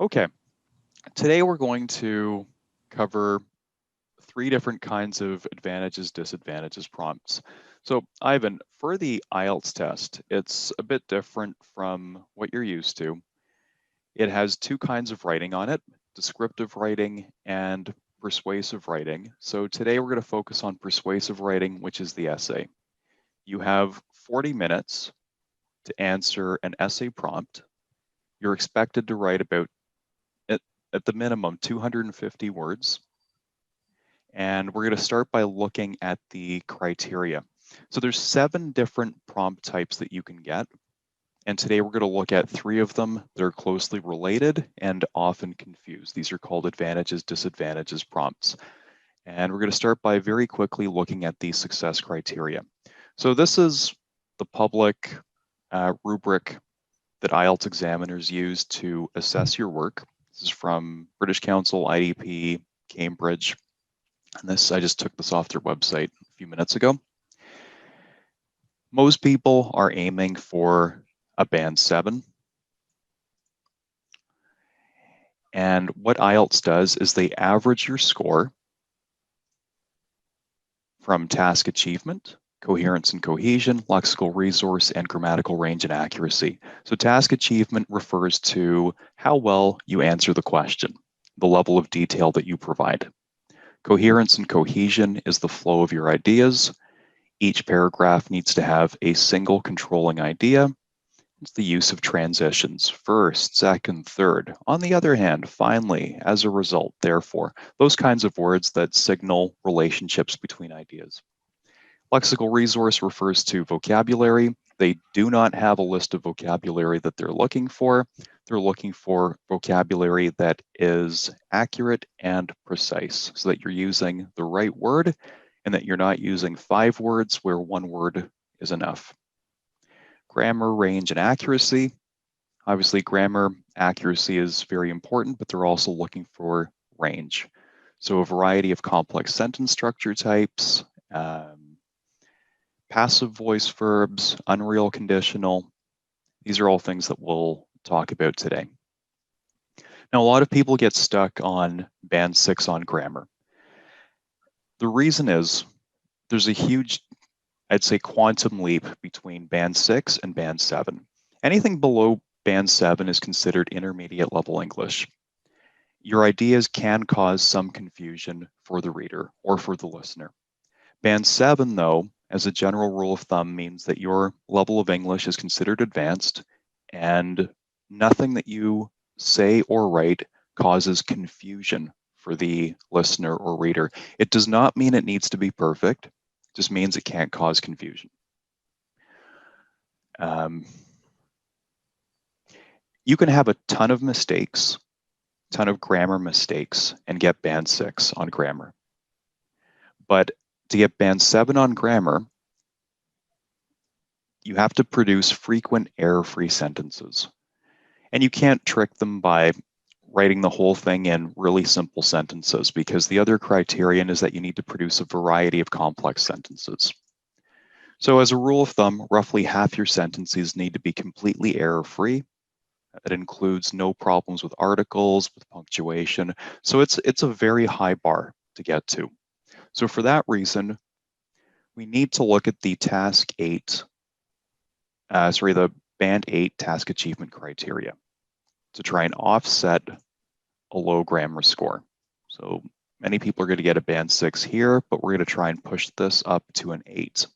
Okay, today we're going to cover 3 different kinds of advantages, disadvantages prompts. So Ivan, for the IELTS test, it's a bit different from what you're used to. It has 2 kinds of writing on it, descriptive writing and persuasive writing. So today we're going to focus on persuasive writing, which is the essay. You have 40 minutes to answer an essay prompt. You're expected to write about, at the minimum, 250 words. And we're going to start by looking at the criteria. So there's 7 different prompt types that you can get. And today we're going to look at 3 of them that are closely related and often confused. These are called advantages, disadvantages prompts. And we're going to start by very quickly looking at the success criteria. So this is the public rubric that IELTS examiners use to assess your work. This is from British Council, IDP, Cambridge. And this, I just took this off their website a few minutes ago. Most people are aiming for a band 7. And what IELTS does is they average your score from task achievement, coherence and cohesion, lexical resource, and grammatical range and accuracy. So task achievement refers to how well you answer the question, the level of detail that you provide. Coherence and cohesion is the flow of your ideas. Each paragraph needs to have a single controlling idea. It's the use of transitions, first, second, third. On the other hand, finally, as a result, therefore, those kinds of words that signal relationships between ideas. Lexical resource refers to vocabulary. They do not have a list of vocabulary that they're looking for. They're looking for vocabulary that is accurate and precise so that you're using the right word and that you're not using 5 words where 1 word is enough. Grammar, range, and accuracy. Obviously, grammar accuracy is very important, but they're also looking for range. So a variety of complex sentence structure types, passive voice verbs, unreal conditional. These are all things that we'll talk about today. Now, a lot of people get stuck on band 6 on grammar. The reason is there's a huge, I'd say, quantum leap between band 6 and band 7. Anything below band 7 is considered intermediate level English. Your ideas can cause some confusion for the reader or for the listener. Band 7, though, as a general rule of thumb, means that your level of English is considered advanced and nothing that you say or write causes confusion for the listener or reader. It does not mean it needs to be perfect. It just means it can't cause confusion. You can have a ton of mistakes, ton of grammar mistakes, and get band 6 on grammar. But to get band 7 on grammar, you have to produce frequent error-free sentences. And you can't trick them by writing the whole thing in really simple sentences, because the other criterion is that you need to produce a variety of complex sentences. So as a rule of thumb, roughly half your sentences need to be completely error-free. That includes no problems with articles, with punctuation. So it's a very high bar to get to. So for that reason, we need to look at the the band 8 task achievement criteria to try and offset a low grammar score. So many people are going to get a band 6 here, but we're going to try and push this up to an 8.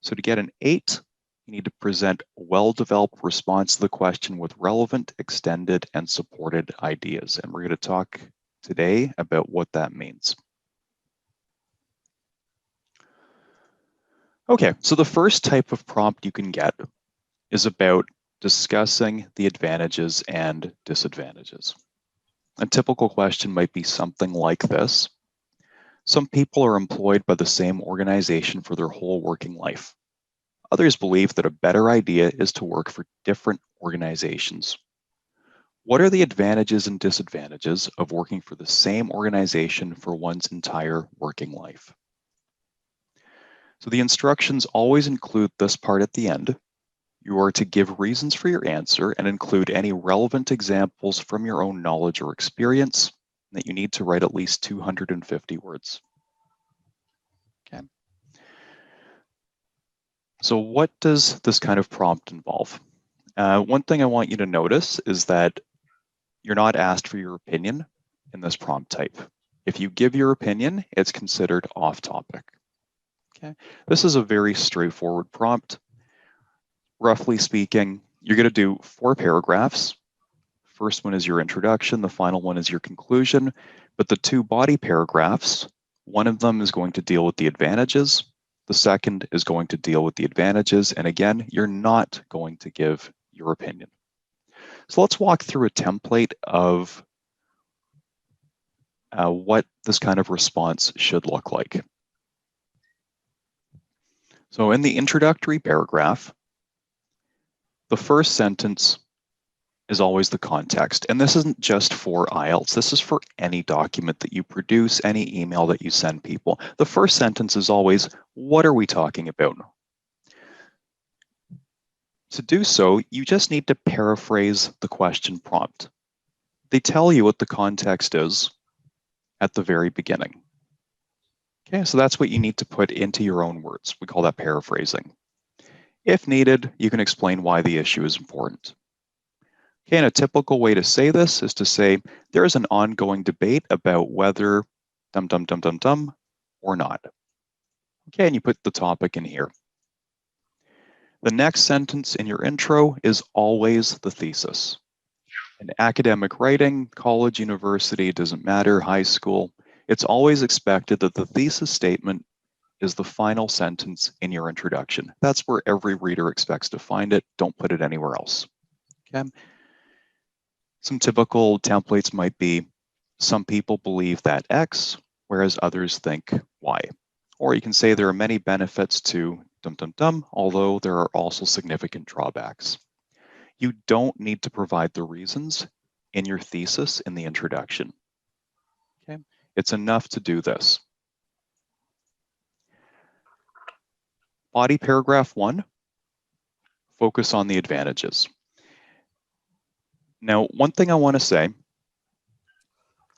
So to get an 8, you need to present a well-developed response to the question with relevant, extended, and supported ideas. And we're going to talk today about what that means. Okay, so the first type of prompt you can get is about discussing the advantages and disadvantages. A typical question might be something like this. Some people are employed by the same organization for their whole working life. Others believe that a better idea is to work for different organizations. What are the advantages and disadvantages of working for the same organization for one's entire working life? So the instructions always include this part at the end. You are to give reasons for your answer and include any relevant examples from your own knowledge or experience, that you need to write at least 250 words. Okay. So what does this kind of prompt involve? One thing I want you to notice is that you're not asked for your opinion in this prompt type. If you give your opinion, it's considered off topic. Okay. This is a very straightforward prompt. Roughly speaking, you're going to do 4 paragraphs. First one is your introduction, the final one is your conclusion, but the 2 body paragraphs, one of them is going to deal with the advantages, the second is going to deal with the advantages, and again, you're not going to give your opinion. So let's walk through a template of what this kind of response should look like. So in the introductory paragraph, the first sentence is always the context. And this isn't just for IELTS. This is for any document that you produce, any email that you send people. The first sentence is always, what are we talking about? To do so, you just need to paraphrase the question prompt. They tell you what the context is at the very beginning. Okay, so that's what you need to put into your own words. We call that paraphrasing. If needed, you can explain why the issue is important. Okay, and a typical way to say this is to say, there is an ongoing debate about whether or not. Okay, and you put the topic in here. The next sentence in your intro is always the thesis. In academic writing, college, university, it doesn't matter, high school, it's always expected that the thesis statement is the final sentence in your introduction. That's where every reader expects to find it. Don't put it anywhere else. Okay. Some typical templates might be, some people believe that X, whereas others think Y. Or you can say there are many benefits to although there are also significant drawbacks. You don't need to provide the reasons in your thesis in the introduction. Okay, it's enough to do this. Body paragraph 1, focus on the advantages. Now, one thing I want to say,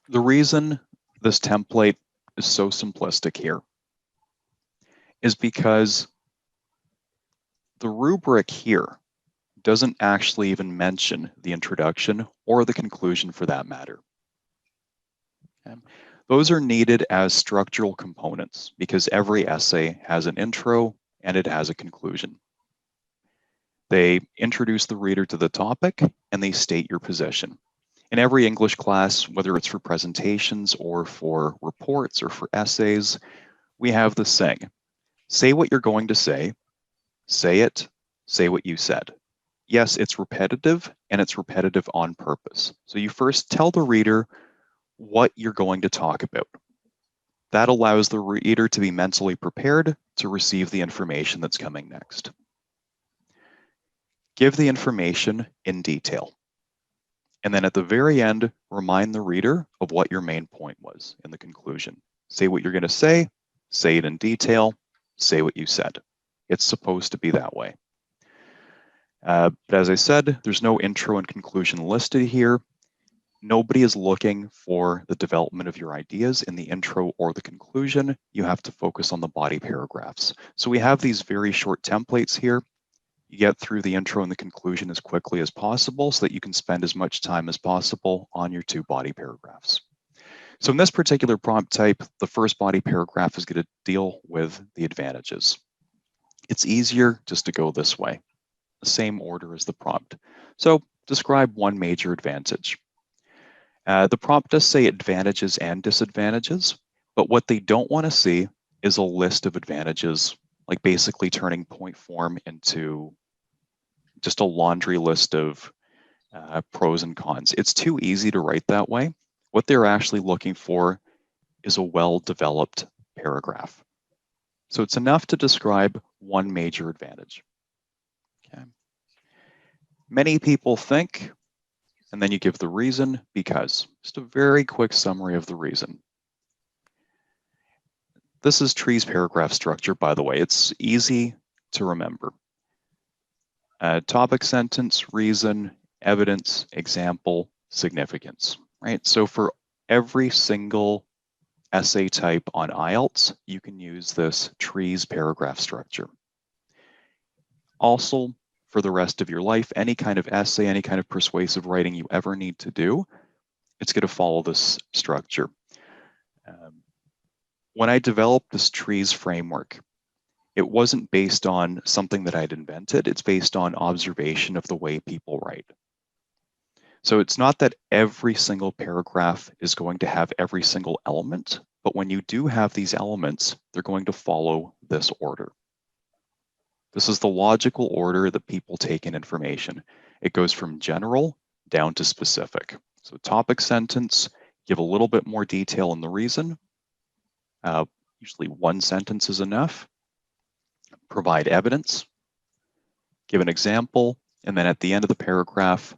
the reason this template is so simplistic here is because the rubric here doesn't actually even mention the introduction or the conclusion for that matter. Okay. Those are needed as structural components because every essay has an intro and it has a conclusion. They introduce the reader to the topic and they state your position. In every English class, whether it's for presentations or for reports or for essays, we have this saying, say what you're going to say it, say what you said. Yes, it's repetitive and it's repetitive on purpose. So you first tell the reader what you're going to talk about. That allows the reader to be mentally prepared to receive the information that's coming next. Give the information in detail. And then at the very end, remind the reader of what your main point was in the conclusion. Say what you're going to say it in detail, say what you said. It's supposed to be that way. But as I said, there's no intro and conclusion listed here. Nobody is looking for the development of your ideas in the intro or the conclusion. You have to focus on the body paragraphs. So we have these very short templates here. You get through the intro and the conclusion as quickly as possible so that you can spend as much time as possible on your 2 body paragraphs. So in this particular prompt type, the first body paragraph is going to deal with the advantages. It's easier just to go this way, the same order as the prompt. So describe one major advantage. The prompt does say advantages and disadvantages, but what they don't want to see is a list of advantages, like basically turning point form into just a laundry list of pros and cons. It's too easy to write that way. What they're actually looking for is a well-developed paragraph. So it's enough to describe one major advantage. Okay. Many people think, and then you give the reason because. Just a very quick summary of the reason. This is Tree's paragraph structure, by the way. It's easy to remember. Topic sentence, reason, evidence, example, significance, right? So for every single essay type on IELTS, you can use this trees paragraph structure. Also, for the rest of your life, any kind of essay, any kind of persuasive writing you ever need to do, it's going to follow this structure. When I developed this trees framework, it wasn't based on something that I'd invented. It's based on observation of the way people write. So it's not that every single paragraph is going to have every single element, but when you do have these elements, they're going to follow this order. This is the logical order that people take in information. It goes from general down to specific. So topic sentence, give a little bit more detail in the reason. Usually one sentence is enough. Provide evidence, give an example, and then at the end of the paragraph,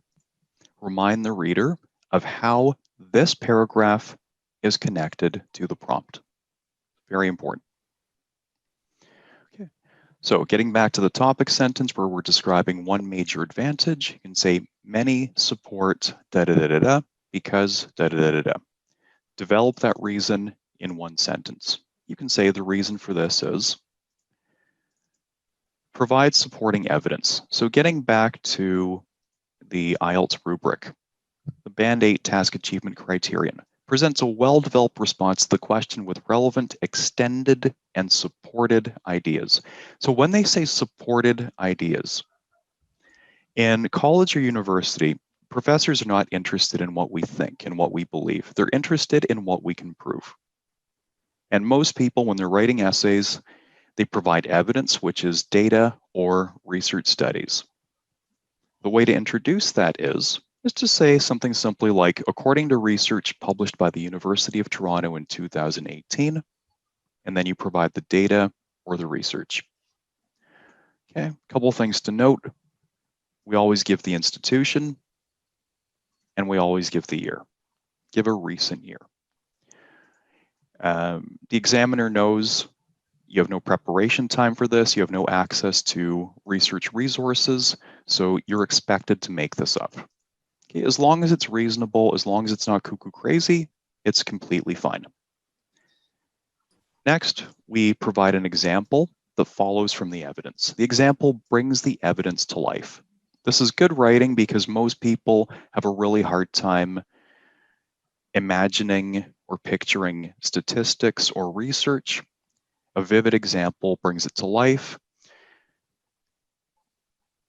remind the reader of how this paragraph is connected to the prompt. Very important. Okay. So getting back to the topic sentence where we're describing one major advantage, you can say many support da-da-da-da-da because da-da-da-da-da. Develop that reason in one sentence. You can say the reason for this is provide supporting evidence. So getting back to the IELTS rubric, the Band 8 task achievement criterion presents a well-developed response to the question with relevant, extended, and supported ideas. So when they say supported ideas, in college or university, professors are not interested in what we think and what we believe. They're interested in what we can prove. And most people, when they're writing essays, they provide evidence, which is data or research studies. The way to introduce that is to say something simply like, according to research published by the University of Toronto in 2018, and then you provide the data or the research. Okay, a couple of things to note. We always give the institution, and we always give the year. Give a recent year. The examiner knows you have no preparation time for this. You have no access to research resources, so you're expected to make this up. Okay, as long as it's reasonable, as long as it's not cuckoo crazy, it's completely fine. Next, we provide an example that follows from the evidence. The example brings the evidence to life. This is good writing because most people have a really hard time imagining or picturing statistics or research. A vivid example brings it to life.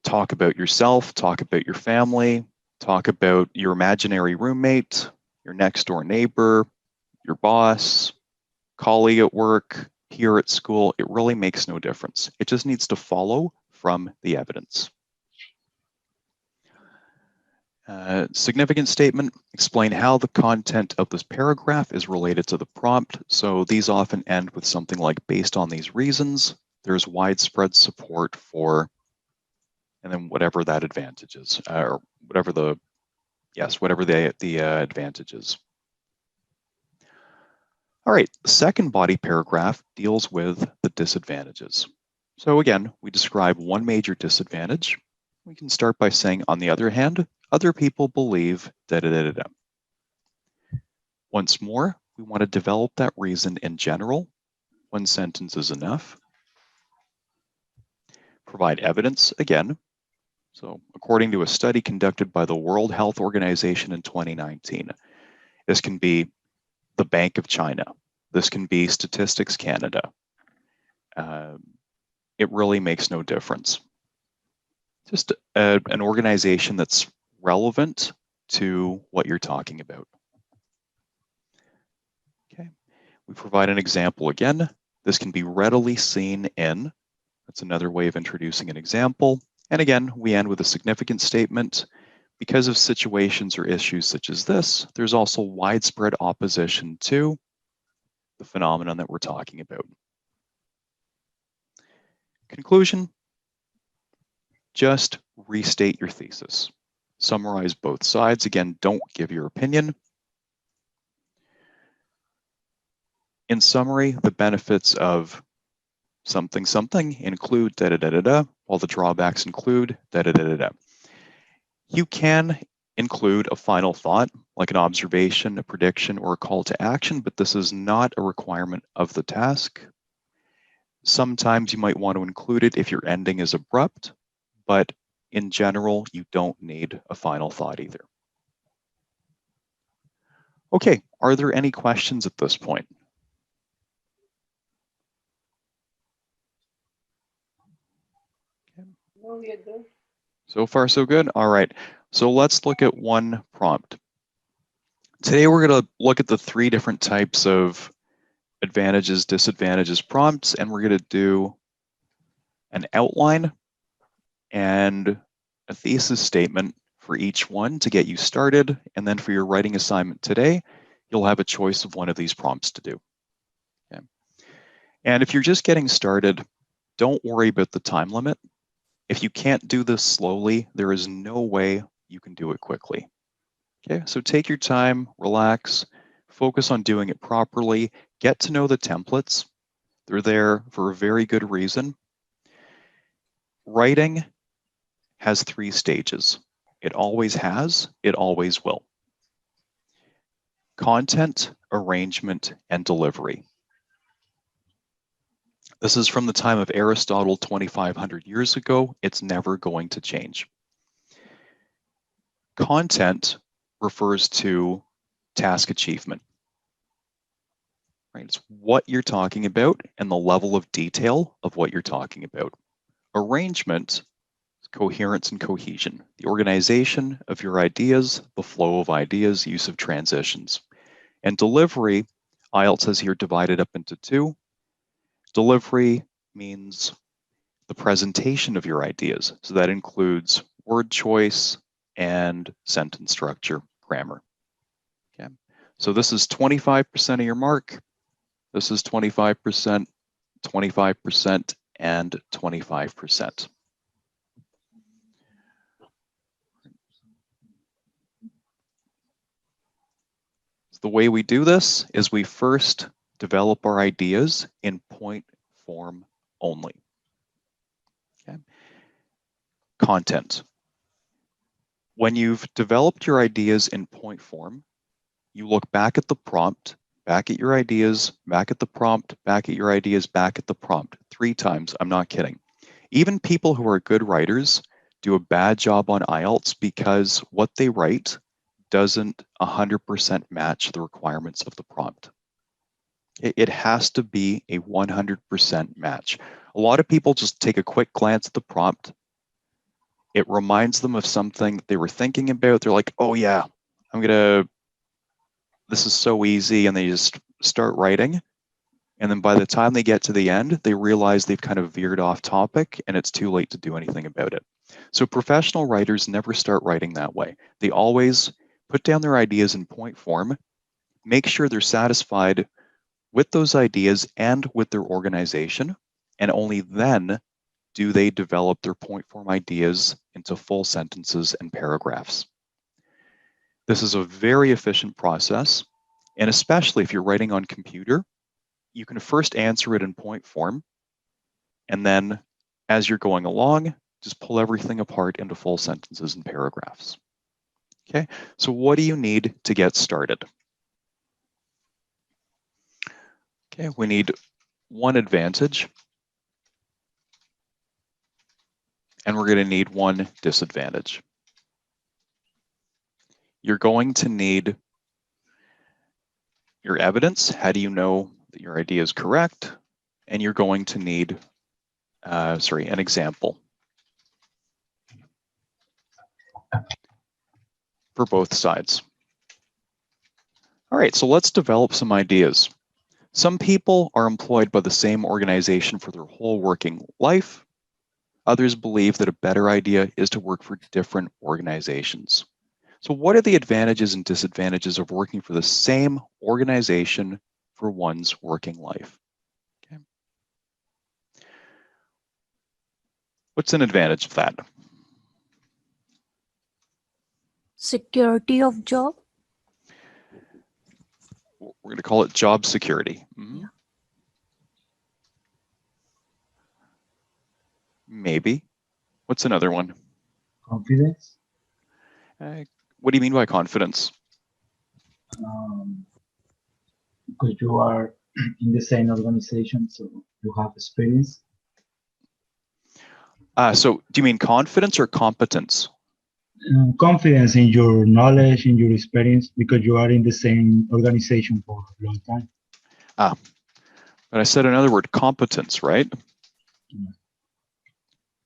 Talk about yourself, talk about your family, talk about your imaginary roommate, your next door neighbor, your boss, colleague at work, peer at school. It really makes no difference. It just needs to follow from the evidence. Significant statement, explain how the content of this paragraph is related to the prompt. So these often end with something like, based on these reasons, there's widespread support for, and then whatever that advantage is, or whatever the advantage is. All right, the second body paragraph deals with the disadvantages. So again, we describe one major disadvantage. We can start by saying, on the other hand, other people believe da-da-da-da-da. Once more, we want to develop that reason in general. One sentence is enough. Provide evidence again. So according to a study conducted by the World Health Organization in 2019, this can be the Bank of China. This can be Statistics Canada. It really makes no difference. Just an organization that's relevant to what you're talking about. Okay, we provide an example again. This can be readily seen in, that's another way of introducing an example. And again, we end with a significant statement. Because of situations or issues such as this, there's also widespread opposition to the phenomenon that we're talking about. Conclusion, just restate your thesis. Summarize both sides. Again, don't give your opinion. In summary, the benefits of something something include da da da da da, while the drawbacks include da da da da da. You can include a final thought, like an observation, a prediction, or a call to action, but this is not a requirement of the task. Sometimes you might want to include it if your ending is abrupt, but in general, you don't need a final thought either. Okay, are there any questions at this point? No, we are good. So far, so good. All right, so let's look at one prompt. Today, we're going to look at the 3 different types of advantages, disadvantages prompts, and we're going to do an outline and a thesis statement for each one to get you started. And then for your writing assignment today, you'll have a choice of one of these prompts to do. Okay. And if you're just getting started, don't worry about the time limit. If you can't do this slowly, there is no way you can do it quickly. Okay, so take your time, relax, focus on doing it properly, get to know the templates. They're there for a very good reason. Writing has 3 stages. It always has, it always will. Content, arrangement, and delivery. This is from the time of Aristotle 2,500 years ago. It's never going to change. Content refers to task achievement. Right? It's what you're talking about and the level of detail of what you're talking about. Arrangement, coherence and cohesion, the organization of your ideas, the flow of ideas, use of transitions. And delivery, IELTS has here divided up into 2. Delivery means the presentation of your ideas. So that includes word choice and sentence structure, grammar. Okay. So this is 25% of your mark. This is 25%, 25%, and 25%. The way we do this is we first develop our ideas in point form only. Okay. Content. When you've developed your ideas in point form, you look back at the prompt, back at your ideas, back at the prompt, back at your ideas, back at the prompt 3 times. I'm not kidding. Even people who are good writers do a bad job on IELTS because what they write doesn't 100% match the requirements of the prompt. It has to be a 100% match. A lot of people just take a quick glance at the prompt. It reminds them of something that they were thinking about. They're like, oh yeah, this is so easy. And they just start writing. And then by the time they get to the end, they realize they've kind of veered off topic and it's too late to do anything about it. So professional writers never start writing that way. They always put down their ideas in point form, make sure they're satisfied with those ideas and with their organization, and only then do they develop their point form ideas into full sentences and paragraphs. This is a very efficient process, and especially if you're writing on computer, you can first answer it in point form, and then as you're going along, just pull everything apart into full sentences and paragraphs. Okay, so what do you need to get started? Okay, we need one advantage, and we're going to need one disadvantage. You're going to need your evidence. How do you know that your idea is correct? And you're going to need, an example for both sides. All right, so let's develop some ideas. Some people are employed by the same organization for their whole working life. Others believe that a better idea is to work for different organizations. So what are the advantages and disadvantages of working for the same organization for one's working life? Okay. What's an advantage of that? Security of job. We're going to call it job security. Yeah. Maybe. What's another one? Confidence. What do you mean by confidence? Because you are in the same organization, so you have experience. So do you mean confidence or competence? Confidence in your knowledge, in your experience, because you are in the same organization for a long time. But I said another word, competence, right? Yeah.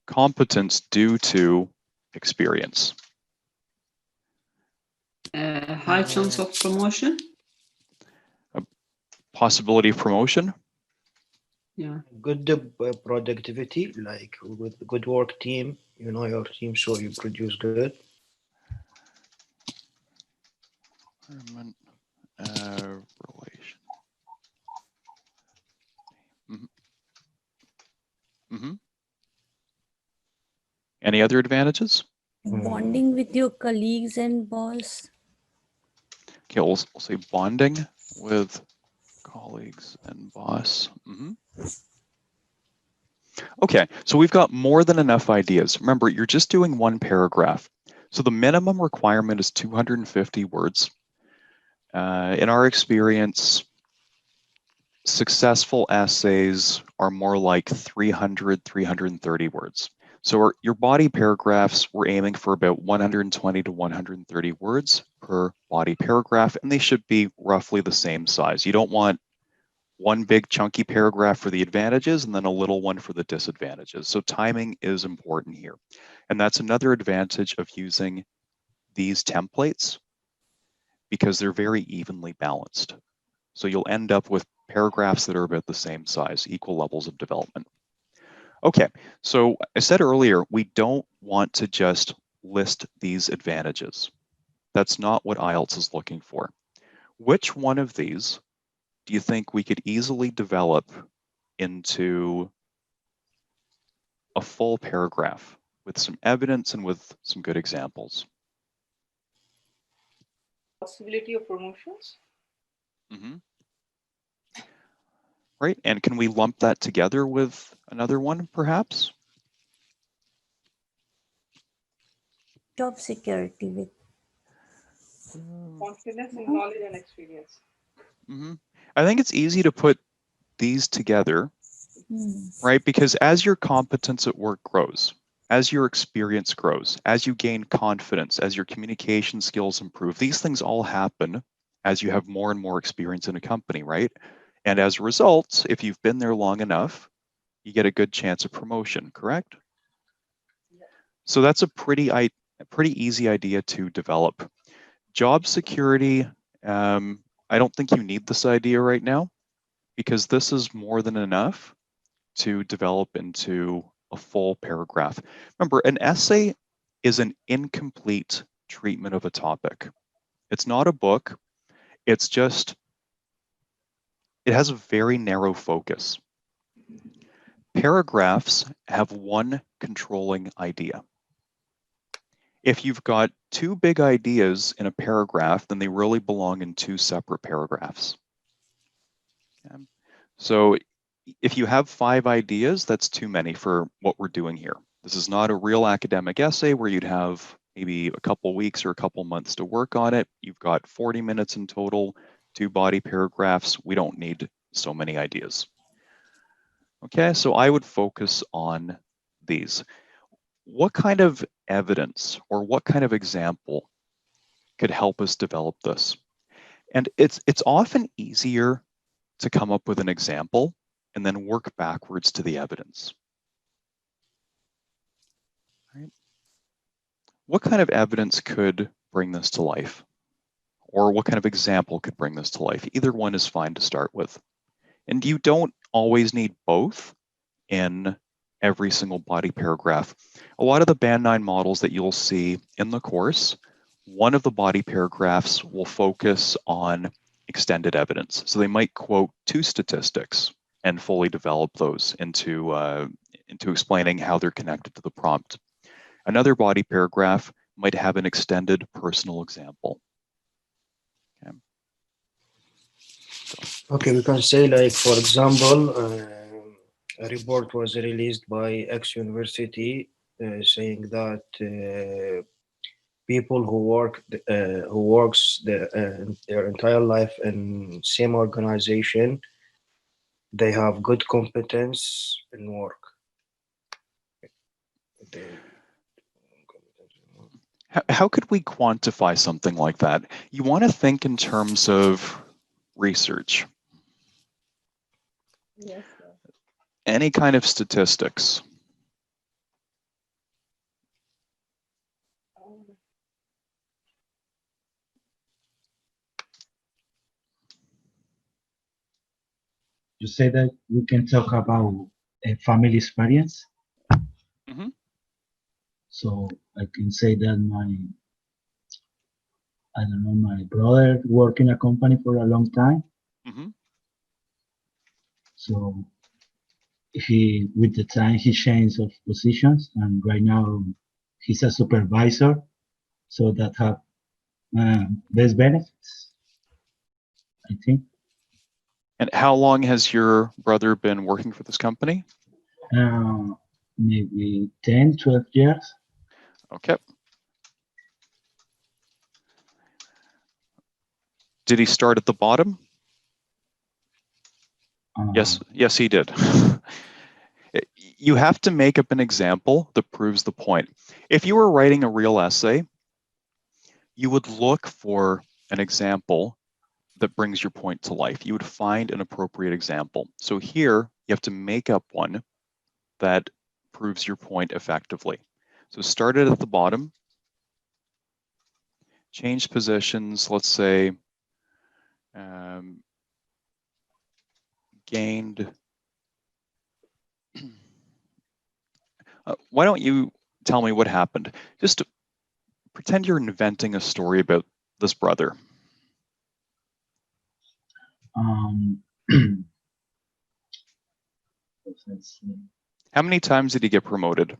Competence due to experience. High chance of promotion. Possibility of promotion. Yeah. Good productivity, like with good work team, you know your team, so you produce good. Relation. Any other advantages? Bonding with your colleagues and boss. Okay, we'll say bonding with colleagues and boss. Okay, so we've got more than enough ideas. Remember, you're just doing one paragraph. So the minimum requirement is 250 words. In our experience, successful essays are more like 300, 330 words. So your body paragraphs, we're aiming for about 120 to 130 words per body paragraph, and they should be roughly the same size. You don't want one big chunky paragraph for the advantages and then a little one for the disadvantages. So timing is important here. And that's another advantage of using these templates because they're very evenly balanced. So you'll end up with paragraphs that are about the same size, equal levels of development. Okay, so I said earlier, we don't want to just list these advantages. That's not what IELTS is looking for. Which one of these do you think we could easily develop into a full paragraph with some evidence and with some good examples? Possibility of promotions. Right, and can we lump that together with another one, perhaps? Job security with Confidence in knowledge and experience. I think it's easy to put these together, right? Because as your competence at work grows, as your experience grows, as you gain confidence, as your communication skills improve, these things all happen as you have more and more experience in a company, right? And as a result, if you've been there long enough, you get a good chance of promotion, correct? Yeah. So that's a pretty easy idea to develop. Job security, I don't think you need this idea right now because this is more than enough to develop into a full paragraph. Remember, an essay is an incomplete treatment of a topic. It's not a book. It's just, it has a very narrow focus. Paragraphs have one controlling idea. If you've got two big ideas in a paragraph, then they really belong in two separate paragraphs. Okay. So if you have 5 ideas, that's too many for what we're doing here. This is not a real academic essay where you'd have maybe a couple weeks or a couple months to work on it. You've got 40 minutes in total, 2 body paragraphs. We don't need so many ideas. Okay, so I would focus on these. What kind of evidence or what kind of example could help us develop this? And it's often easier to come up with an example and then work backwards to the evidence. Right? What kind of evidence could bring this to life? Or what kind of example could bring this to life? Either one is fine to start with. And you don't always need both in every single body paragraph. A lot of the Band 9 models that you'll see in the course, one of the body paragraphs will focus on extended evidence. So they might quote 2 statistics and fully develop those into explaining how they're connected to the prompt. Another body paragraph might have an extended personal example. Okay, we can say, like, for example, a report was released by X University saying that people who works their entire life in same organization, they have good competence in work. How could we quantify something like that? You want to think in terms of research, Yes. any kind of statistics. You say that we can talk about a family experience. Mm-hmm. So I can say that my brother worked in a company for a long time. Mm-hmm. So with the time, he changed of positions, and right now he's a supervisor. So that have best benefits, I think. And how long has your brother been working for this company? Maybe 10, 12 years. Okay. Did he start at the bottom? Yes, he did. You have to make up an example that proves the point. If you were writing a real essay, you would look for an example that brings your point to life. You would find an appropriate example. So here, you have to make up one that proves your point effectively. So start it at the bottom, change positions, let's say, gained. Why don't you tell me what happened? Just pretend you're inventing a story about this brother. Let's see. How many times did he get promoted?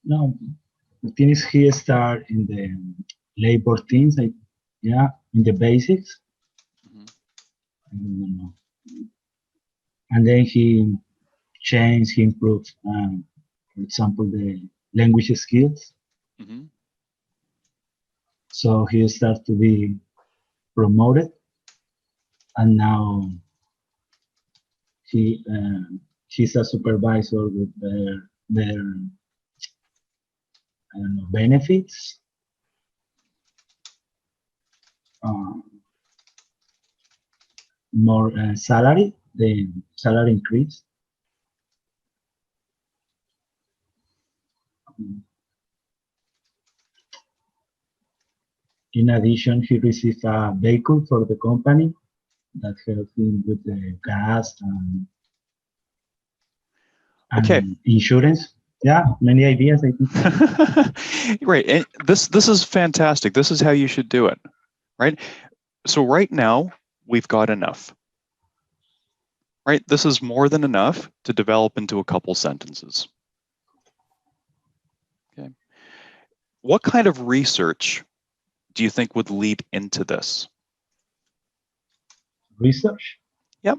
No, the thing is he start in the labor teams, in the basics. Mhm. I don't know. And then he changed, he improved, for example, the language skills. Mhm. So he started to be promoted, and now he's a supervisor with their I don't know, benefits. More salary, the salary increase. In addition, he received a vehicle for the company that helped him with the gas and Okay. insurance. Yeah, many ideas, I think. Right. And this is fantastic. This is how you should do it. Right? So right now, we've got enough. Right? This is more than enough to develop into a couple sentences. Okay. What kind of research do you think would lead into this? Research? Yep.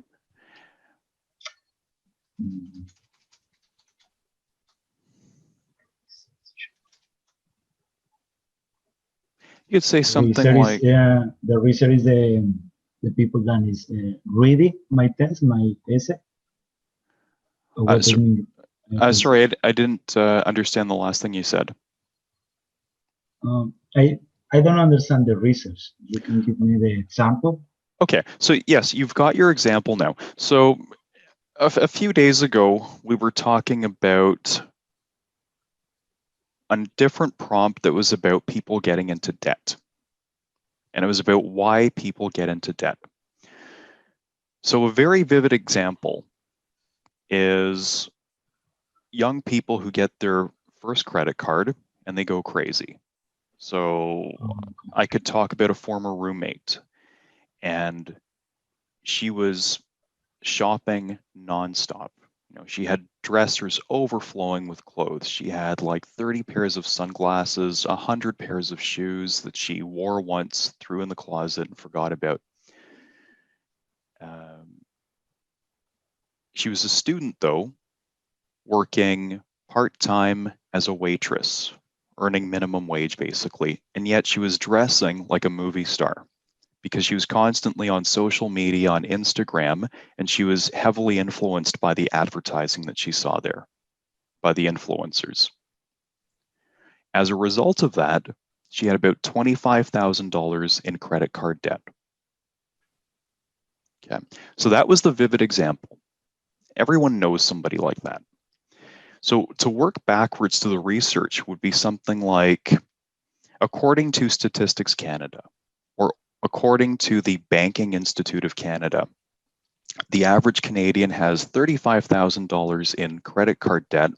You could say something like, the research is the people that is reading my text, my essay. Or what do you mean? sorry, I didn't understand the last thing you said. I don't understand the research. You can give me the example? Okay, so yes, you've got your example now. So a few days ago, we were talking about a different prompt that was about people getting into debt. And it was about why people get into debt. So a very vivid example is young people who get their first credit card and they go crazy. So I could talk about a former roommate, and she was shopping nonstop. You know, she had dressers overflowing with clothes. She had like 30 pairs of sunglasses, 100 pairs of shoes that she wore once, threw in the closet, and forgot about. She was a student, though, working part-time as a waitress, earning minimum wage, basically, and yet she was dressing like a movie star because she was constantly on social media, on Instagram, and she was heavily influenced by the advertising that she saw there, by the influencers. As a result of that, she had about $25,000 in credit card debt. Okay, so that was the vivid example. Everyone knows somebody like that. So to work backwards to the research would be something like, according to Statistics Canada, or according to the Banking Institute of Canada, the average Canadian has $35,000 in credit card debt,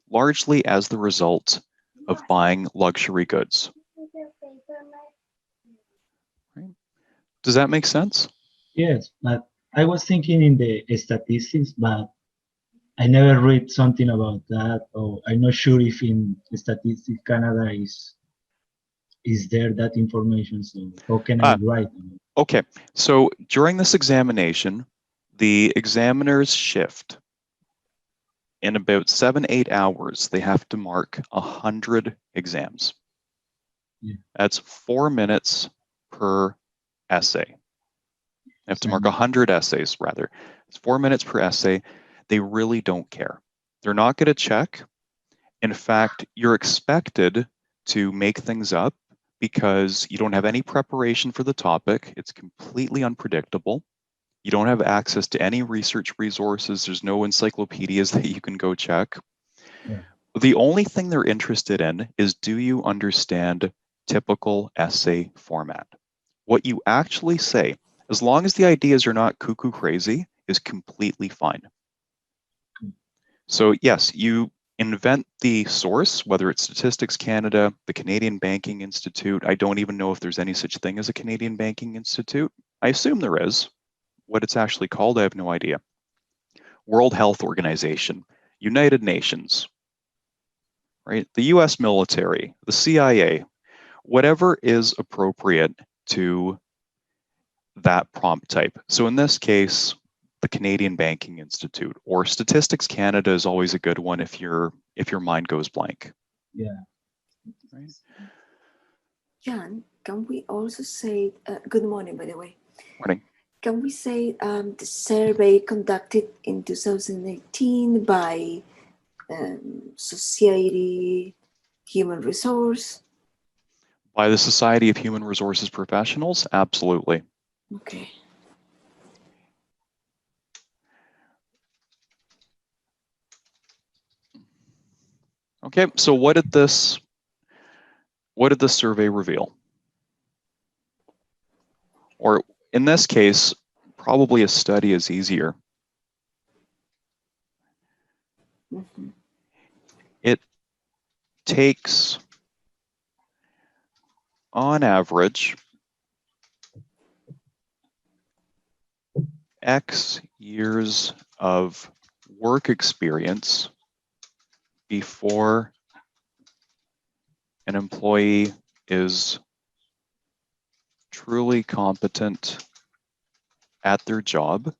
largely as the result of buying luxury goods. Right? Does that make sense? Yes, but I was thinking in the statistics, but I never read something about that, or I'm not sure if in Statistics Canada is there that information. So how can I write on it? Okay, so during this examination, the examiner's shift, in about 7-8 hours, they have to mark 100 exams. Yeah. That's 4 minutes per essay. They have to mark 100 essays, rather. It's 4 minutes per essay. They really don't care. They're not going to check. In fact, you're expected to make things up because you don't have any preparation for the topic. It's completely unpredictable. You don't have access to any research resources. There's no encyclopedias that you can go check. Yeah. The only thing they're interested in is, do you understand typical essay format? What you actually say, as long as the ideas are not cuckoo crazy, is completely fine. So yes, you invent the source, whether it's Statistics Canada, the Canadian Banking Institute. I don't even know if there's any such thing as a Canadian Banking Institute. I assume there is. What it's actually called, I have no idea. World Health Organization, United Nations, right? The US military, the CIA, whatever is appropriate to that prompt type. So in this case, the Canadian Banking Institute or Statistics Canada is always a good one if your mind goes blank. Yeah. Right? John, can we also say, good morning, by the way. Morning. Can we say the survey conducted in 2018 by Society Human Resource? By the Society of Human Resources Professionals? Absolutely. Okay. Okay, so what did this survey reveal? Or in this case, probably a study is easier. Mm-hmm. It takes, on average, X years of work experience before an employee is truly competent at their job,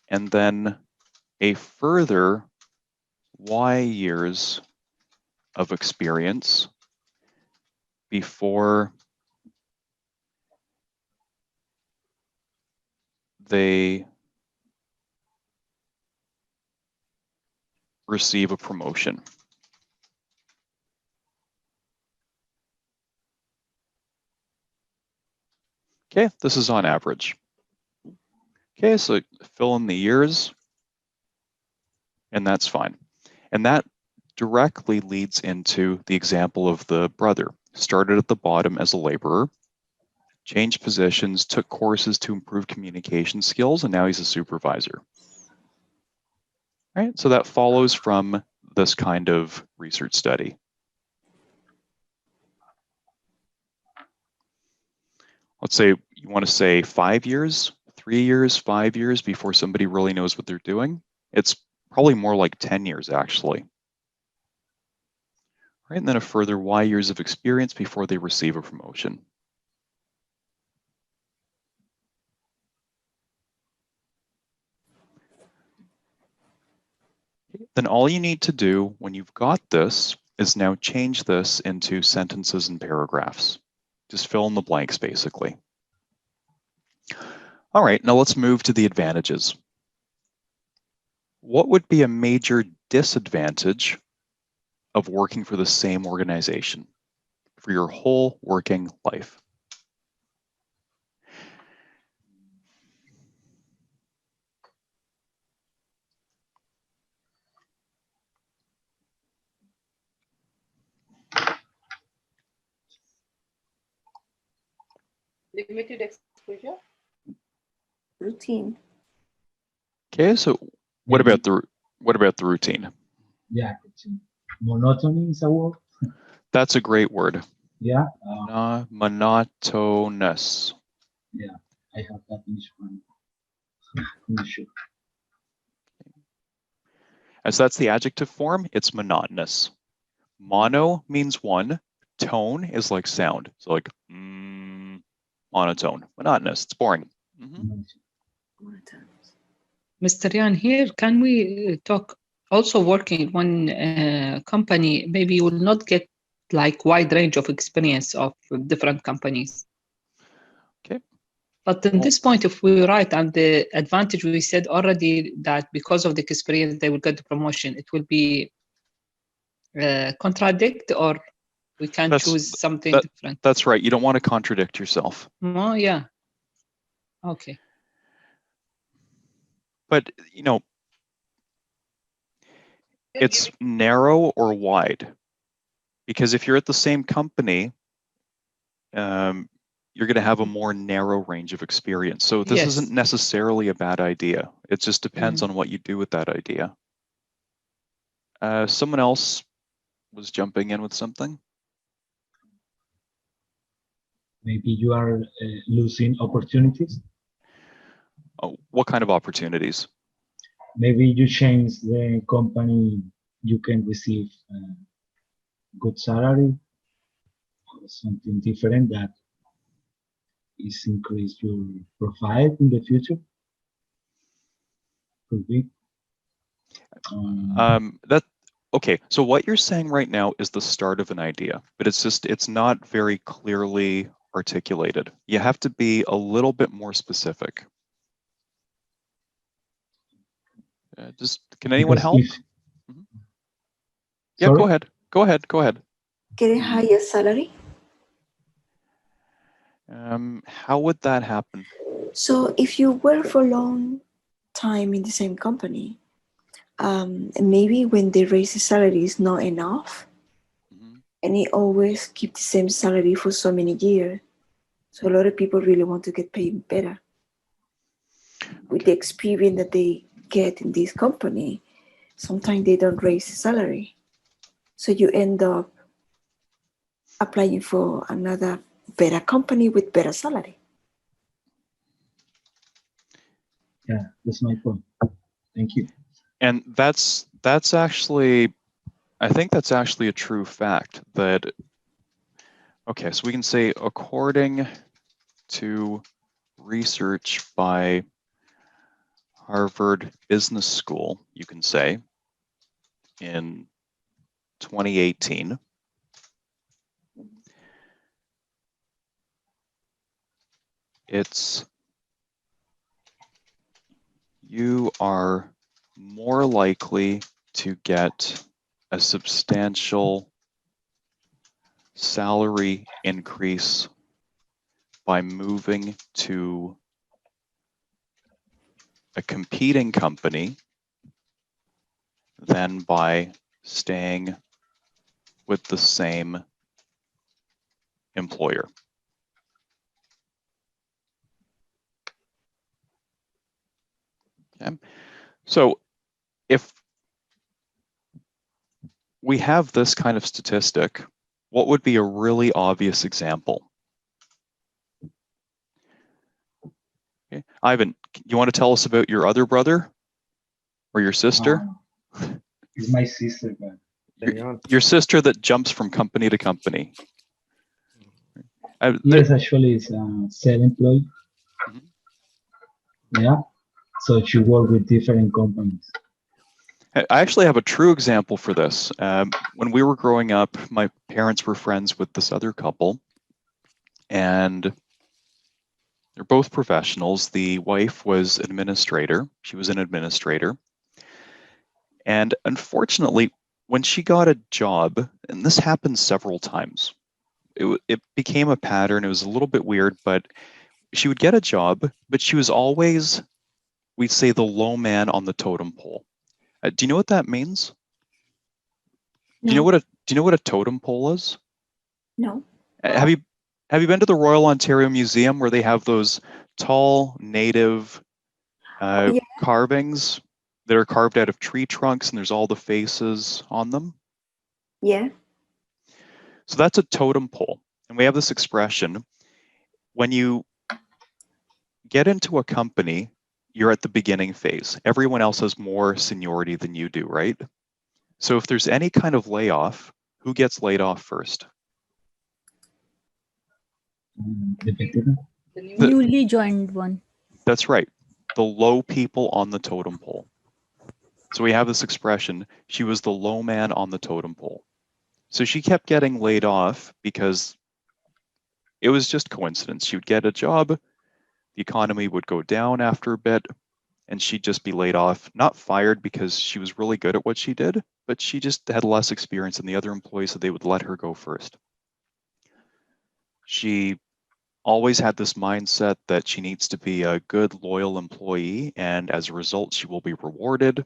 and then a further Y years of experience before they receive a promotion. Okay, this is on average. Okay, so fill in the years, and that's fine. And that directly leads into the example of the brother. Started at the bottom as a laborer, changed positions, took courses to improve communication skills, and now he's a supervisor. Right, so that follows from this kind of research study. Let's say you want to say 5 years, 3 years, 5 years before somebody really knows what they're doing. It's probably more like 10 years, actually. Right, and then a further Y years of experience before they receive a promotion. Then all you need to do when you've got this is now change this into sentences and paragraphs. Just fill in the blanks, basically. All right, now let's move to the advantages. What would be a major disadvantage of working for the same organization for your whole working life? Limited exposure. Routine. Okay, so what about the routine? Yeah, monotony is a word. That's a great word. Yeah, Monotonous. yeah, I have that in Spanish. I'm not sure. As that's the adjective form, it's monotonous. Mono means one. Tone is like sound. So like monotone, monotonous. It's boring. Mr. Yan, here, can we talk also working in one company, maybe you will not get like wide range of experience of different companies. Okay. But in this point, if we write on the advantage, we said already that because of the experience, they will get the promotion. It will be contradict, or we can choose something different. That's right. You don't want to contradict yourself. Oh, yeah. Okay. But, you know, it's narrow or wide. Because if you're at the same company, you're going to have a more narrow range of experience. So this isn't necessarily a bad idea. It just depends on what you do with that idea. Someone else was jumping in with something. Maybe you are losing opportunities. Oh, what kind of opportunities? Maybe you change the company, you can receive good salary or something different that is increase your profile in the future. Could be. Okay, so what you're saying right now is the start of an idea, but it's not very clearly articulated. You have to be a little bit more specific. Can anyone help? Yeah, Sorry? go ahead. Go ahead. Get a higher salary. How would that happen? So if you work for a long time in the same company, maybe when they raise the salary is not enough, and they always keep the same salary for so many years. So a lot of people really want to get paid better. With the experience that they get in this company, sometimes they don't raise the salary. So you end up applying for another better company with better salary. Yeah, that's my point. Thank you. And that's actually, I think that's actually a true fact that, okay, so we can say according to research by Harvard Business School, you can say, in 2018, you are more likely to get a substantial salary increase by moving to a competing company than by staying with the same employer. Okay. So if we have this kind of statistic, what would be a really obvious example? Okay. Ivan, you want to tell us about your other brother or your sister? It's my sister, but your sister that jumps from company to company. Yes, actually, it's self-employed. Yeah, so she worked with different companies. I actually have a true example for this. When we were growing up, my parents were friends with this other couple, and they're both professionals. The wife was administrator. She was an administrator. And unfortunately, when she got a job, and this happened several times, it became a pattern. It was a little bit weird, but she would get a job, but she was always, we'd say, the low man on the totem pole. Do you know what that means? Do you know No. what a totem pole is? No. Have you been to the Royal Ontario Museum where they have those tall native Yeah. carvings that are carved out of tree trunks and there's all the faces on them? Yeah. So that's a totem pole. And we have this expression, when you get into a company, you're at the beginning phase. Everyone else has more seniority than you do, right? So if there's any kind of layoff, who gets laid off first? The veteran. The new Newly joined one. That's right, the low people on the totem pole. So we have this expression, she was the low man on the totem pole. So she kept getting laid off because it was just coincidence. She would get a job, the economy would go down after a bit, and she'd just be laid off, not fired because she was really good at what she did, but she just had less experience than the other employees, so they would let her go first. She always had this mindset that she needs to be a good, loyal employee, and as a result, she will be rewarded.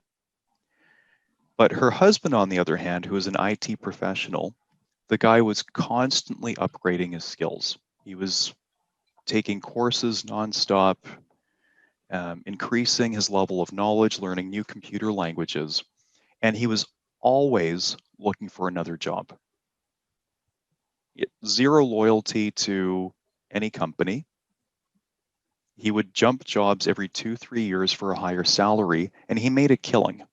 But her husband, on the other hand, who was an IT professional, the guy was constantly upgrading his skills. He was taking courses nonstop, increasing his level of knowledge, learning new computer languages, and he was always looking for another job. Zero loyalty to any company. He would jump jobs every 2-3 years for a higher salary, and he made a killing.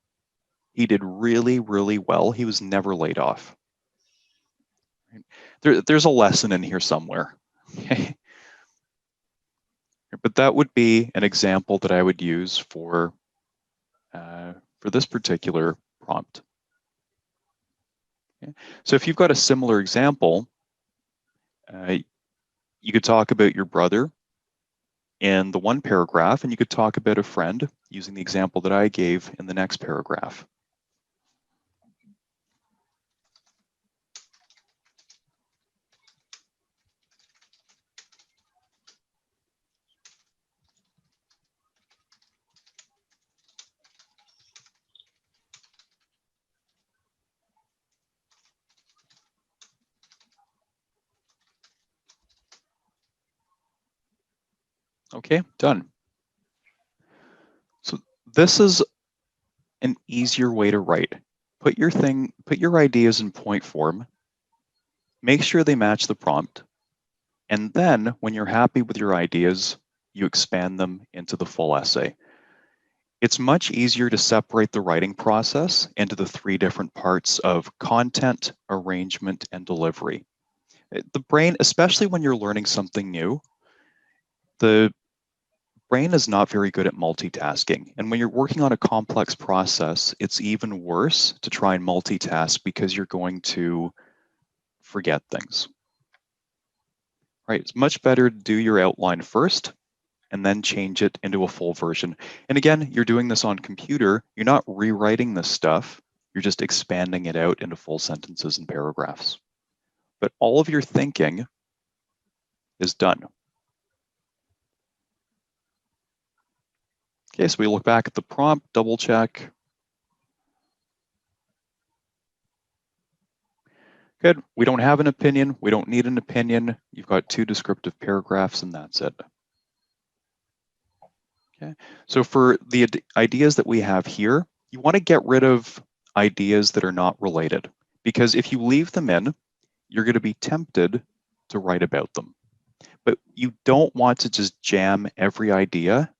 He did really, really well. He was never laid off. There's a lesson in here somewhere. Okay. But that would be an example that I would use for this particular prompt. Okay. So if you've got a similar example, you could talk about your brother in the one paragraph, and you could talk about a friend using the example that I gave in the next paragraph. Okay, done. So this is an easier way to write. Put your ideas in point form, make sure they match the prompt, and then when you're happy with your ideas, you expand them into the full essay. It's much easier to separate the writing process into the 3 different parts of content, arrangement, and delivery. The brain, especially when you're learning something new, the brain is not very good at multitasking. And when you're working on a complex process, it's even worse to try and multitask because you're going to forget things. Right? It's much better to do your outline first and then change it into a full version. And again, you're doing this on computer. You're not rewriting this stuff. You're just expanding it out into full sentences and paragraphs. But all of your thinking is done. Okay, so we look back at the prompt, double check. Good, we don't have an opinion. We don't need an opinion. You've got 2 descriptive paragraphs and that's it. Okay, so for the ideas that we have here, you want to get rid of ideas that are not related, because if you leave them in, you're going to be tempted to write about them. But you don't want to just jam every idea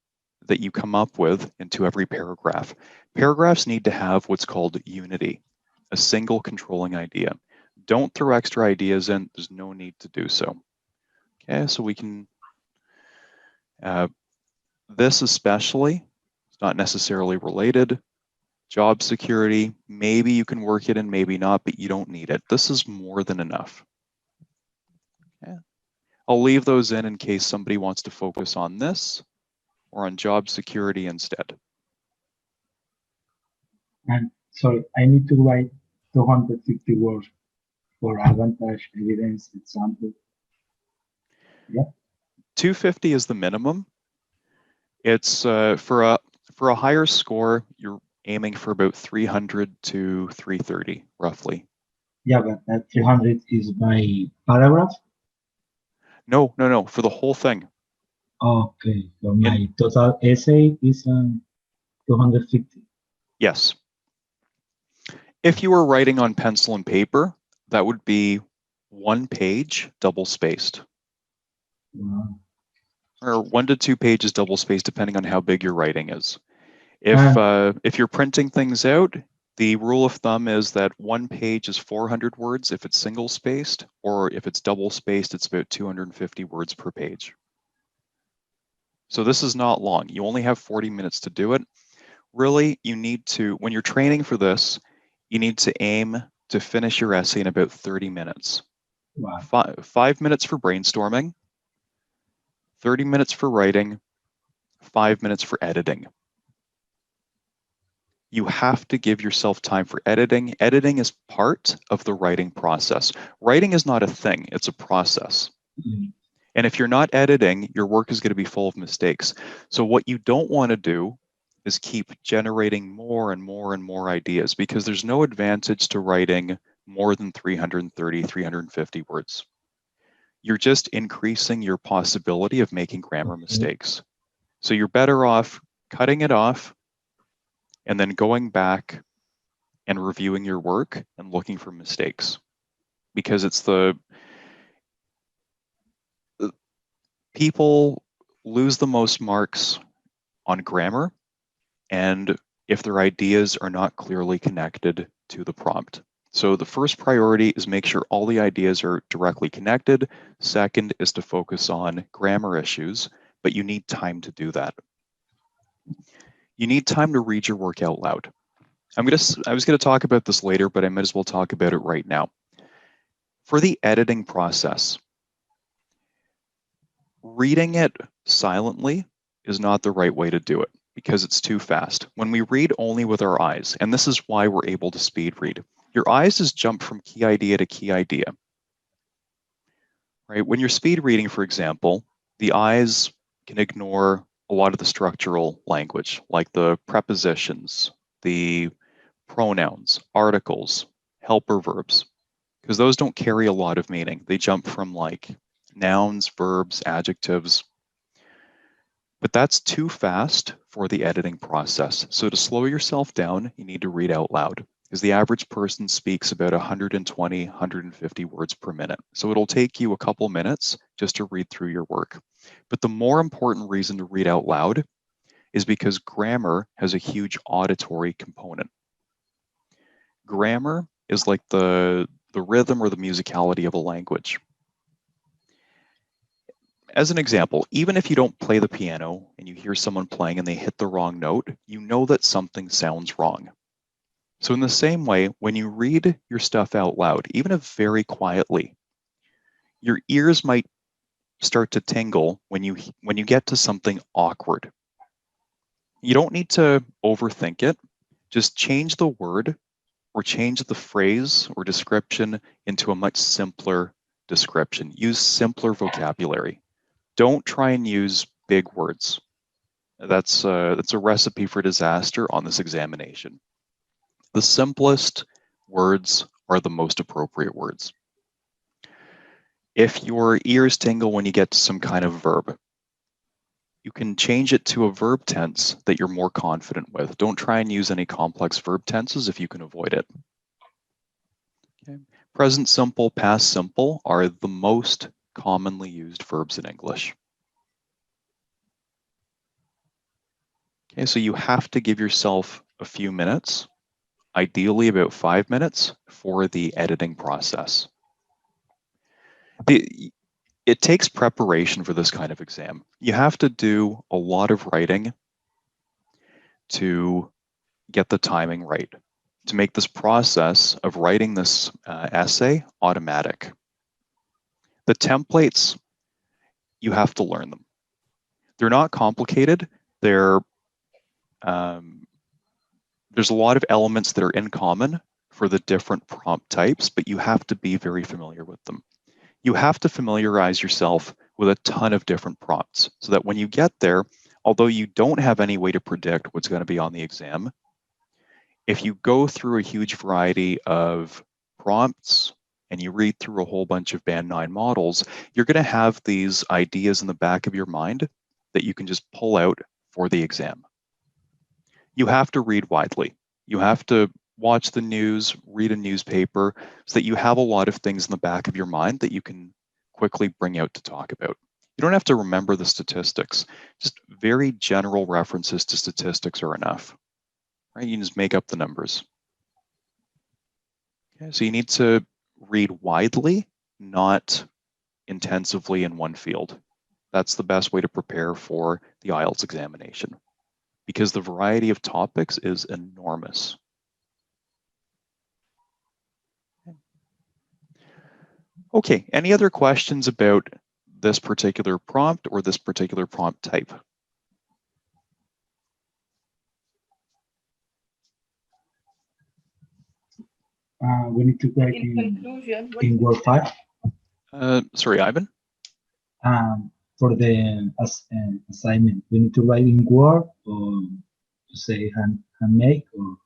that you come up with into every paragraph. Paragraphs need to have what's called unity, a single controlling idea. Don't throw extra ideas in. There's no need to do so. Okay, so we can, this especially, it's not necessarily related. job security, maybe you can work it in, maybe not, but you don't need it. This is more than enough. Okay. I'll leave those in case somebody wants to focus on this or on job security instead. And sorry, I need to write 250 words for advantage, evidence, example. Yeah. 250 is the minimum. It's for a higher score, you're aiming for about 300 to 330, roughly. Yeah, but that 300 is by paragraph? No, for the whole thing. Okay, so my total essay is 250. Yes. If you were writing on pencil and paper, that would be 1 page double-spaced. Wow. Or 1 to 2 pages double-spaced, depending on how big your writing is. If you're printing things out, the rule of thumb is that 1 page is 400 words if it's single-spaced, or if it's double-spaced, it's about 250 words per page. So this is not long. You only have 40 minutes to do it. Really, you need to, when you're training for this, you need to aim to finish your essay in about 30 minutes. Wow. 5 minutes for brainstorming, 30 minutes for writing, 5 minutes for editing. You have to give yourself time for editing. Editing is part of the writing process. Writing is not a thing, it's a process. Mm. And if you're not editing, your work is going to be full of mistakes. So what you don't want to do is keep generating more and more and more ideas, because there's no advantage to writing more than 330, 350 words. You're just increasing your possibility of making grammar mistakes. So you're better off cutting it off and then going back and reviewing your work and looking for mistakes, because it's people lose the most marks on grammar and if their ideas are not clearly connected to the prompt. So the first priority is make sure all the ideas are directly connected. Second is to focus on grammar issues, but you need time to do that. You need time to read your work out loud. I was going to talk about this later, but I might as well talk about it right now. For the editing process, reading it silently is not the right way to do it because it's too fast. When we read only with our eyes, and this is why we're able to speed read, your eyes just jump from key idea to key idea. Right? When you're speed reading, for example, the eyes can ignore a lot of the structural language, like the prepositions, the pronouns, articles, helper verbs, because those don't carry a lot of meaning. They jump from like nouns, verbs, adjectives. But that's too fast for the editing process. So to slow yourself down, you need to read out loud, because the average person speaks about 120, 150 words per minute. So it'll take you a couple minutes just to read through your work. But the more important reason to read out loud is because grammar has a huge auditory component. Grammar is like the rhythm or the musicality of a language. As an example, even if you don't play the piano and you hear someone playing and they hit the wrong note, you know that something sounds wrong. So in the same way, when you read your stuff out loud, even if very quietly, your ears might start to tingle when you get to something awkward. You don't need to overthink it. Just change the word or change the phrase or description into a much simpler description. Use simpler vocabulary. Don't try and use big words. That's a recipe for disaster on this examination. The simplest words are the most appropriate words. If your ears tingle when you get to some kind of verb, you can change it to a verb tense that you're more confident with. Don't try and use any complex verb tenses if you can avoid it. Okay. Present simple, past simple are the most commonly used verbs in English. Okay, so you have to give yourself a few minutes, ideally about 5 minutes, for the editing process. It takes preparation for this kind of exam. You have to do a lot of writing to get the timing right, to make this process of writing this essay automatic. The templates, you have to learn them. They're not complicated. There's a lot of elements that are in common for the different prompt types, but you have to be very familiar with them. You have to familiarize yourself with a ton of different prompts so that when you get there, although you don't have any way to predict what's going to be on the exam, if you go through a huge variety of prompts and you read through a whole bunch of Band 9 models, you're going to have these ideas in the back of your mind that you can just pull out for the exam. You have to read widely. You have to watch the news, read a newspaper, so that you have a lot of things in the back of your mind that you can quickly bring out to talk about. You don't have to remember the statistics. Just very general references to statistics are enough. Right? You can just make up the numbers. Okay, so you need to read widely, not intensively in one field. That's the best way to prepare for the IELTS examination, because the variety of topics is enormous. Okay, any other questions about this particular prompt or this particular prompt type? We need to write In conclusion, what in Word 5. Sorry, Ivan? For the assignment, we need to write in Word or to say handmade or?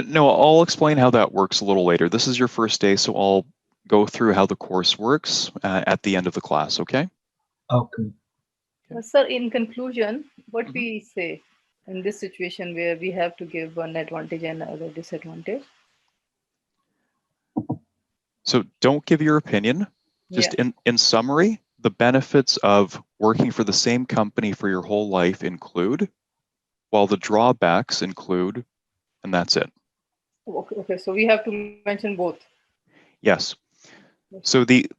No, I'll explain how that works a little later. This is your first day, so I'll go through how the course works at the end of the class, okay? Okay. Sir, in conclusion, what we say in this situation where we have to give one advantage and another disadvantage? So don't give your opinion. Just in summary, the benefits of working for the same company for your whole life include, while the drawbacks include, and that's it. Okay, so we have to mention both. Yes. So the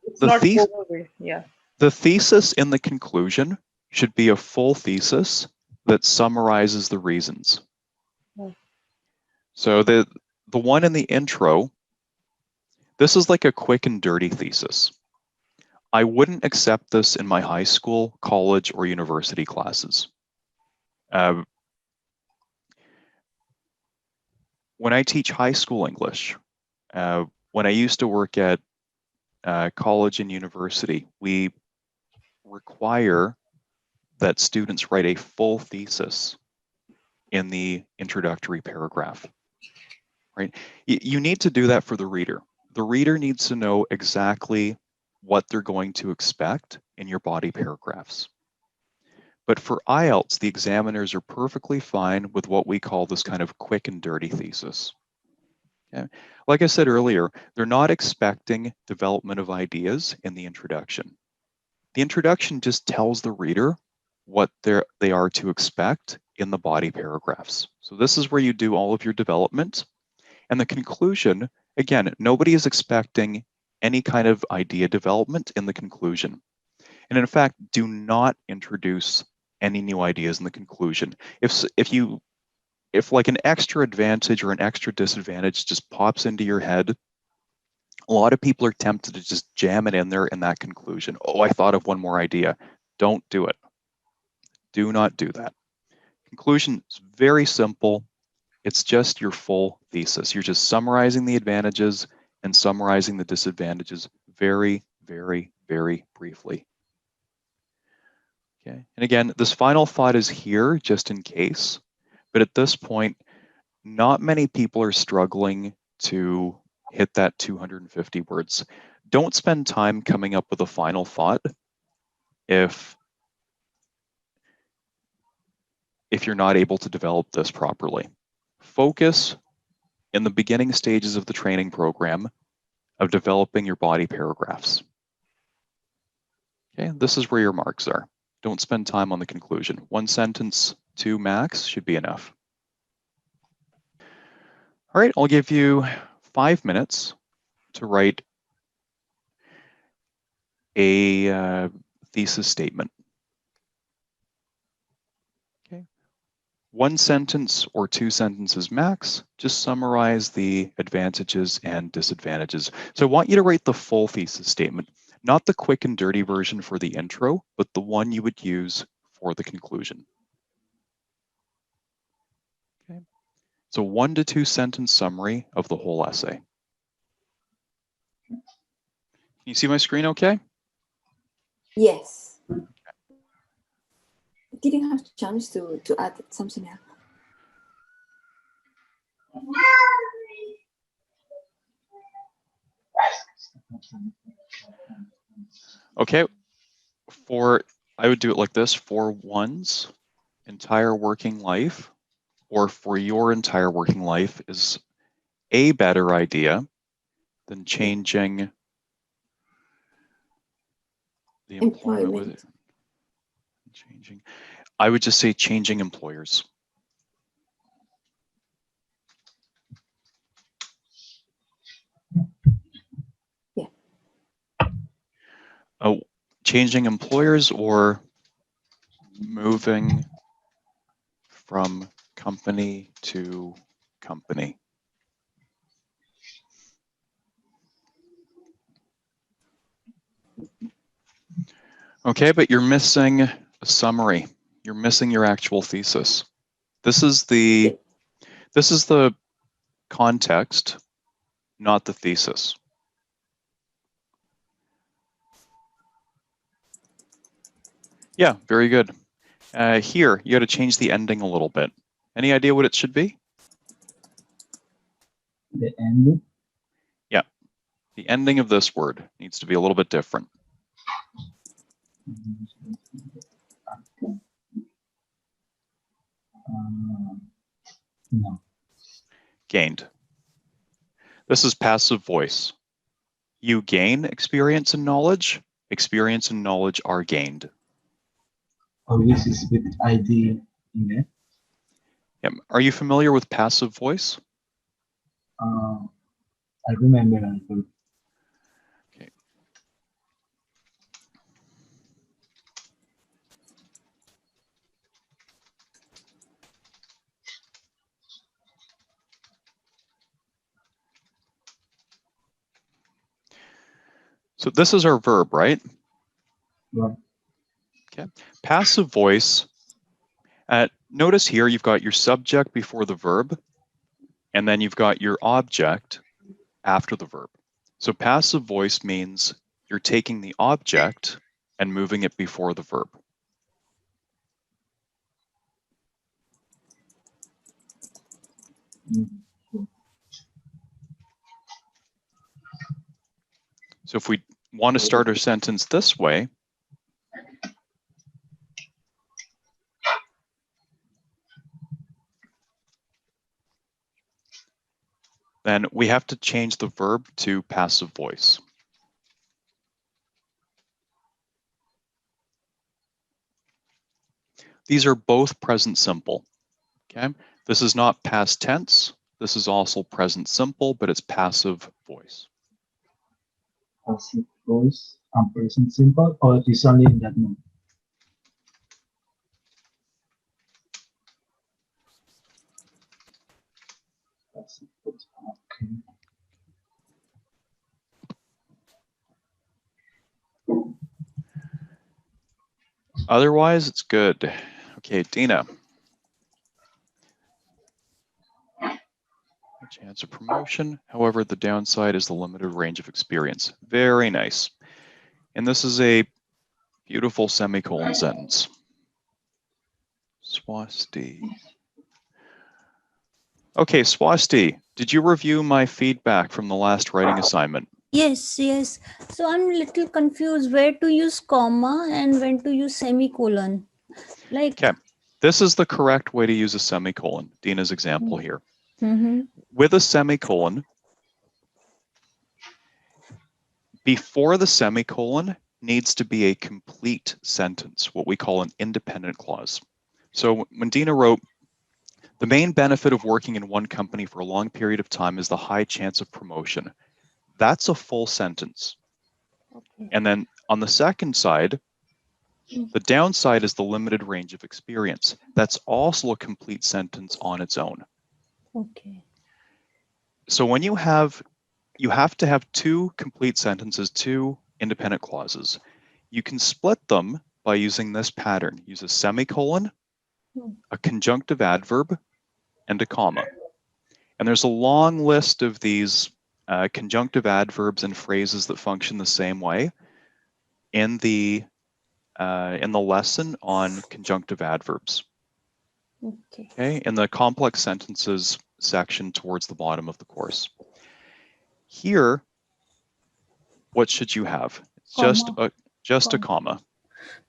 thesis in the conclusion should be a full thesis that summarizes the reasons. So the one in the intro, this is like a quick and dirty thesis. I wouldn't accept this in my high school, college, or university classes. When I teach high school English, when I used to work at college and university, we require that students write a full thesis in the introductory paragraph, right? You need to do that for the reader. The reader needs to know exactly what they're going to expect in your body paragraphs. But for IELTS, the examiners are perfectly fine with what we call this kind of quick and dirty thesis. Okay? Like I said earlier, they're not expecting development of ideas in the introduction. The introduction just tells the reader what they are to expect in the body paragraphs. So this is where you do all of your development. And the conclusion, again, nobody is expecting any kind of idea development in the conclusion. And in fact, do not introduce any new ideas in the conclusion. If like an extra advantage or an extra disadvantage just pops into your head, a lot of people are tempted to just jam it in there in that conclusion. Oh, I thought of one more idea. Don't do it. Do not do that. Conclusion is very simple. It's just your full thesis. You're just summarizing the advantages and summarizing the disadvantages very, very, very briefly. Okay. And again, this final thought is here just in case, but at this point, not many people are struggling to hit that 250 words. Don't spend time coming up with a final thought if you're not able to develop this properly. Focus in the beginning stages of the training program of developing your body paragraphs. Okay, this is where your marks are. Don't spend time on the conclusion. 1 sentence, 2 max should be enough. All right, I'll give you 5 minutes to write a thesis statement. Okay. 1 sentence or 2 sentences max. Just summarize the advantages and disadvantages. So I want you to write the full thesis statement, not the quick and dirty version for the intro, but the one you would use for the conclusion. Okay. So 1 to 2 sentence summary of the whole essay. Can you see my screen okay? Yes. I didn't have the chance to add something else. Okay, I would do it like this: for one's entire working life, or for your entire working life, is a better idea than changing the employment with it. I would just say changing employers. Yeah. Oh, changing employers or moving from company to company. Okay, but you're missing a summary. You're missing your actual thesis. This is the context, not the thesis. Yeah, very good. Here, you got to change the ending a little bit. Any idea what it should be? The ending? Yeah, the ending of this word needs to be a little bit different. No. Gained. This is passive voice. You gain experience and knowledge. Experience and knowledge are gained. Oh, this is with ID in it. Yeah. Are you familiar with passive voice? I remember. Okay. So this is our verb, right? Right. Okay. Passive voice. Notice here you've got your subject before the verb, and then you've got your object after the verb. So passive voice means you're taking the object and moving it before the verb. So if we want to start our sentence this way, then we have to change the verb to passive voice. These are both present simple, okay? This is not past tense. This is also present simple, but it's passive voice. Passive voice and present simple, or it's only in that mode? Passive voice. Okay. Otherwise, it's good. Okay, Dina. A chance of promotion. However, the downside is the limited range of experience. Very nice. And this is a beautiful semicolon sentence. Swasti. Okay, Swasti, did you review my feedback from the last writing assignment? Yes, yes. So I'm a little confused where to use comma and when to use semicolon. Like, Okay, this is the correct way to use a semicolon, Dina's example here. mm-hmm. With a semicolon, before the semicolon needs to be a complete sentence, what we call an independent clause. So when Dina wrote, the main benefit of working in one company for a long period of time is the high chance of promotion. That's a full sentence. Okay. And then on the second side, The downside is the limited range of experience. That's also a complete sentence on its own. Okay. So when you have to have two complete sentences, two independent clauses. You can split them by using this pattern. Use a semicolon, a conjunctive adverb, and a comma. And there's a long list of these conjunctive adverbs and phrases that function the same way in the lesson on conjunctive adverbs. Okay. Okay, in the complex sentences section towards the bottom of the course. Here, what should you have? Comma. Just a comma.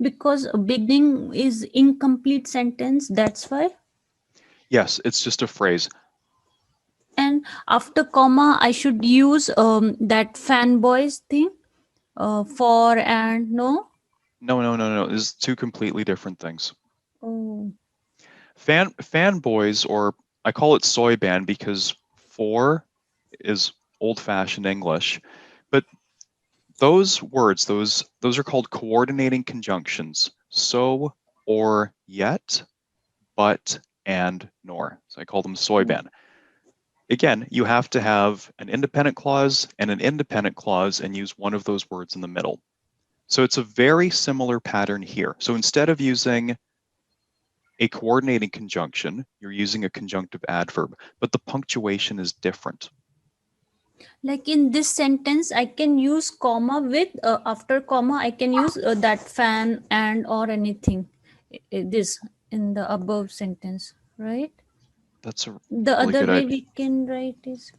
Because a beginning is incomplete sentence, that's why. Yes, it's just a phrase. And after comma, I should use that fanboys thing, for and no. No. This is two completely different things. Oh. Fanboys, or I call it soy band because for is old-fashioned English, but those words, those are called coordinating conjunctions. So, or, yet, but, and, nor. So I call them soy band. Again, you have to have an independent clause and an independent clause and use one of those words in the middle. So it's a very similar pattern here. So instead of using a coordinating conjunction, you're using a conjunctive adverb, but the punctuation is different. Like in this sentence, I can use comma with, after comma, I can use that fan and or anything. This in the above sentence, right? That's a The really other good way idea. we can write is.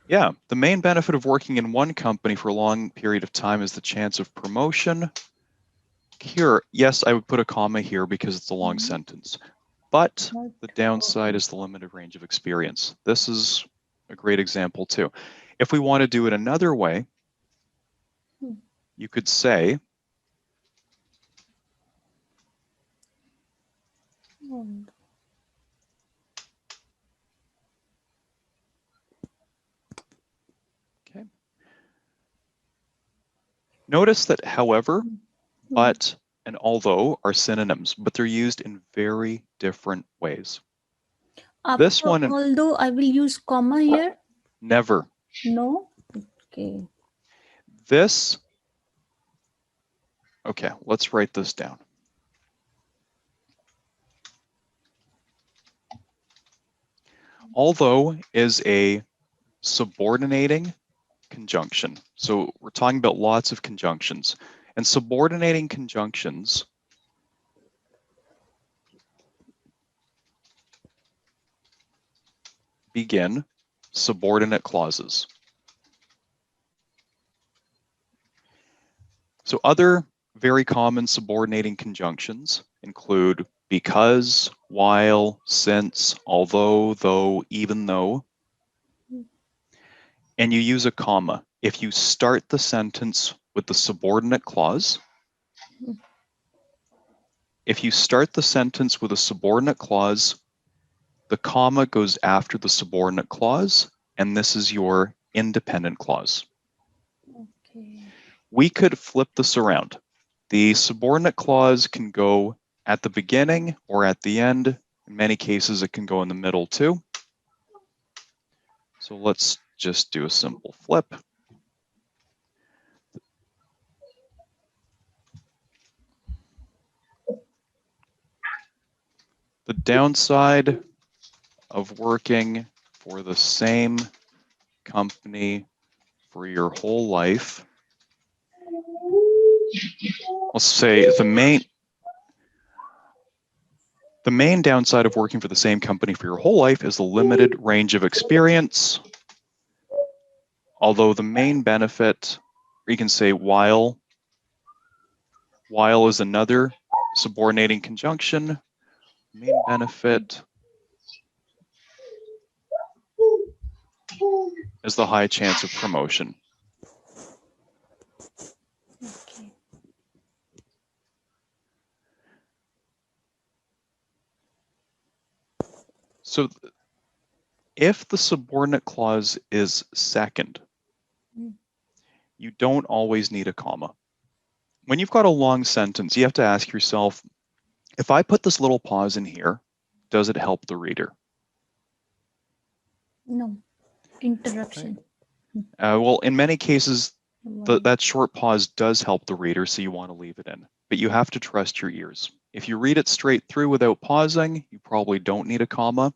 Yeah, the main benefit of working in one company for a long period of time is the chance of promotion. Here, yes, I would put a comma here because it's a long sentence, but the downside is the limited range of experience. This is a great example too. If we want to do it another way, you could say, okay. Notice that however, but, and although are synonyms, but they're used in very different ways. After This one, although I will use comma here. never. No. Okay. This, okay, let's write this down. Although is a subordinating conjunction. So we're talking about lots of conjunctions. And subordinating conjunctions begin subordinate clauses. So other very common subordinating conjunctions include because, while, since, although, though, even though. And you use a comma. If you start the sentence with the subordinate clause, if you start the sentence with a subordinate clause, the comma goes after the subordinate clause, and this is your independent clause. Okay. We could flip this around. The subordinate clause can go at the beginning or at the end. In many cases, it can go in the middle too. So let's just do a simple flip. The downside of working for the same company for your whole life, I'll say the main downside of working for the same company for your whole life is the limited range of experience. Although the main benefit, or you can say while is another subordinating conjunction. Main benefit is the high chance of promotion. Okay. So if the subordinate clause is second, you don't always need a comma. when you've got a long sentence, you have to ask yourself, if I put this little pause in here, does it help the reader? No. Interruption. Well, in many cases, Wow. that short pause does help the reader, so you want to leave it in. But you have to trust your ears. If you read it straight through without pausing, you probably don't need a comma.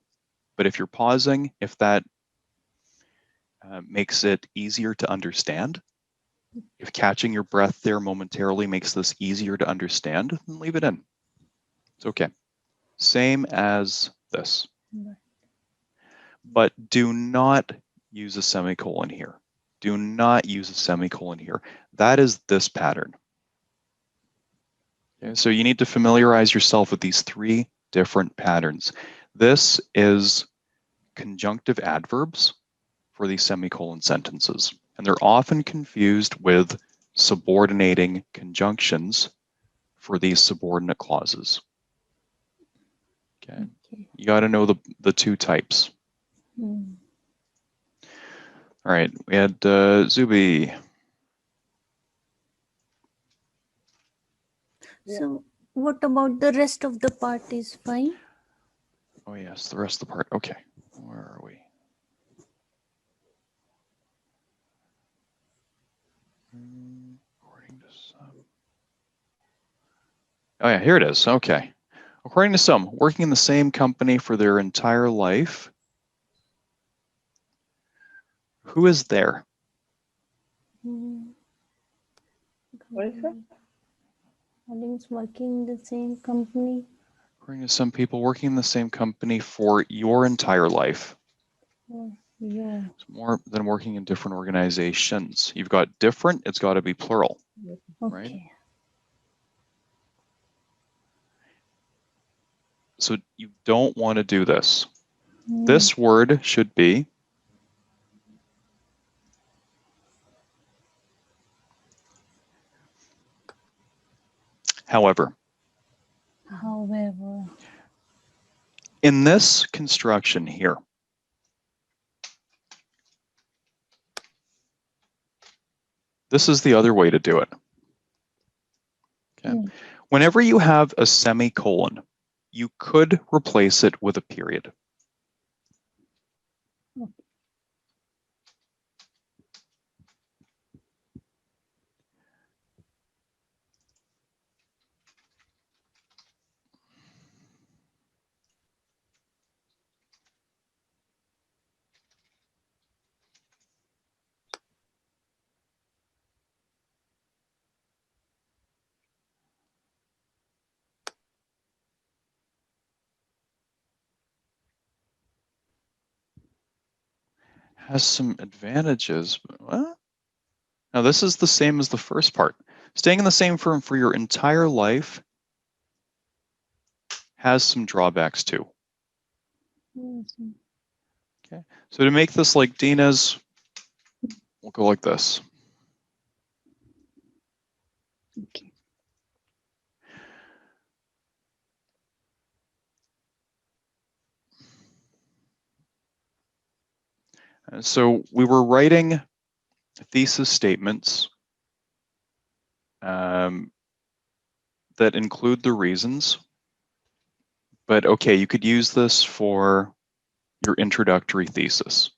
But if you're pausing, if that makes it easier to understand, if catching your breath there momentarily makes this easier to understand, then leave it in. It's okay. Same as this. Right. But do not use a semicolon here. Do not use a semicolon here. That is this pattern. Okay, so you need to familiarize yourself with these three different patterns. This is conjunctive adverbs for these semicolon sentences, and they're often confused with subordinating conjunctions for these subordinate clauses. Okay, you got to know the two types. Mm. All right, we had Zubi. So what about the rest of the part is fine? Oh yes, the rest of the part. Okay, where are we? According to some. Oh yeah, here it is. Okay. According to some, working in the same company for their entire life. Who is there? What is that? Audience working in the same company. According to some people, working in the same company for your entire life. Yeah. It's more than working in different organizations. You've got different, it's got to be plural. Okay. Right? So you don't want to do this. This word should be however. However. In this construction here, this is the other way to do it. Okay. Whenever you have a semicolon, you could replace it with a period. Has some advantages. Well, now this is the same as the first part. Staying in the same firm for your entire life has some drawbacks too. Okay, so to make this like Dina's, we'll go like this. Okay. And so we were writing thesis statements that include the reasons, but okay, you could use this for your introductory thesis.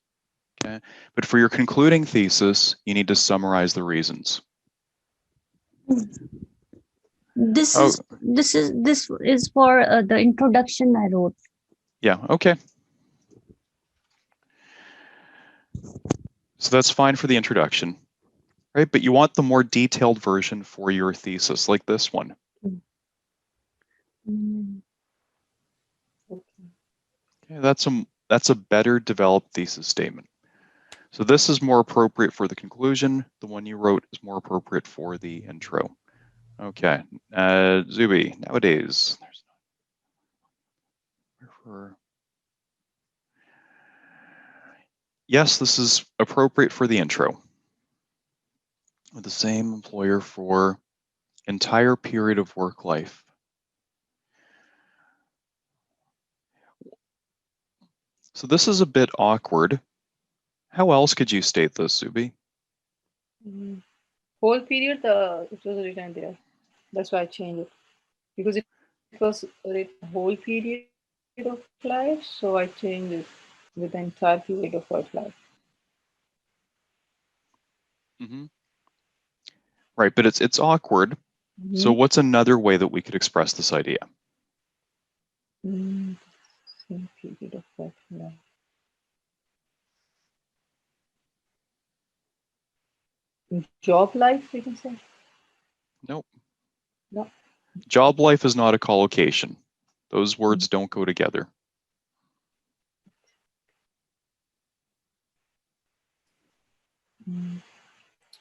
Okay, but for your concluding thesis, you need to summarize the reasons. This is for the introduction I wrote. Yeah, okay. So that's fine for the introduction, right? But you want the more detailed version for your thesis, like this one. Okay, that's a better developed thesis statement. So this is more appropriate for the conclusion. The one you wrote is more appropriate for the intro. Okay, Zubi, nowadays, yes, this is appropriate for the intro. With the same employer for entire period of work life. So this is a bit awkward. How else could you state this, Zubi? Whole period, it was written there. That's why I changed it, because it was a whole period of life, so I changed it with the entire period of work life. Mm-hmm. Right, but it's awkward. So what's another way that we could express this idea? Same period of work life. Job life, we can say. Nope. No. Job life is not a collocation. Those words don't go together.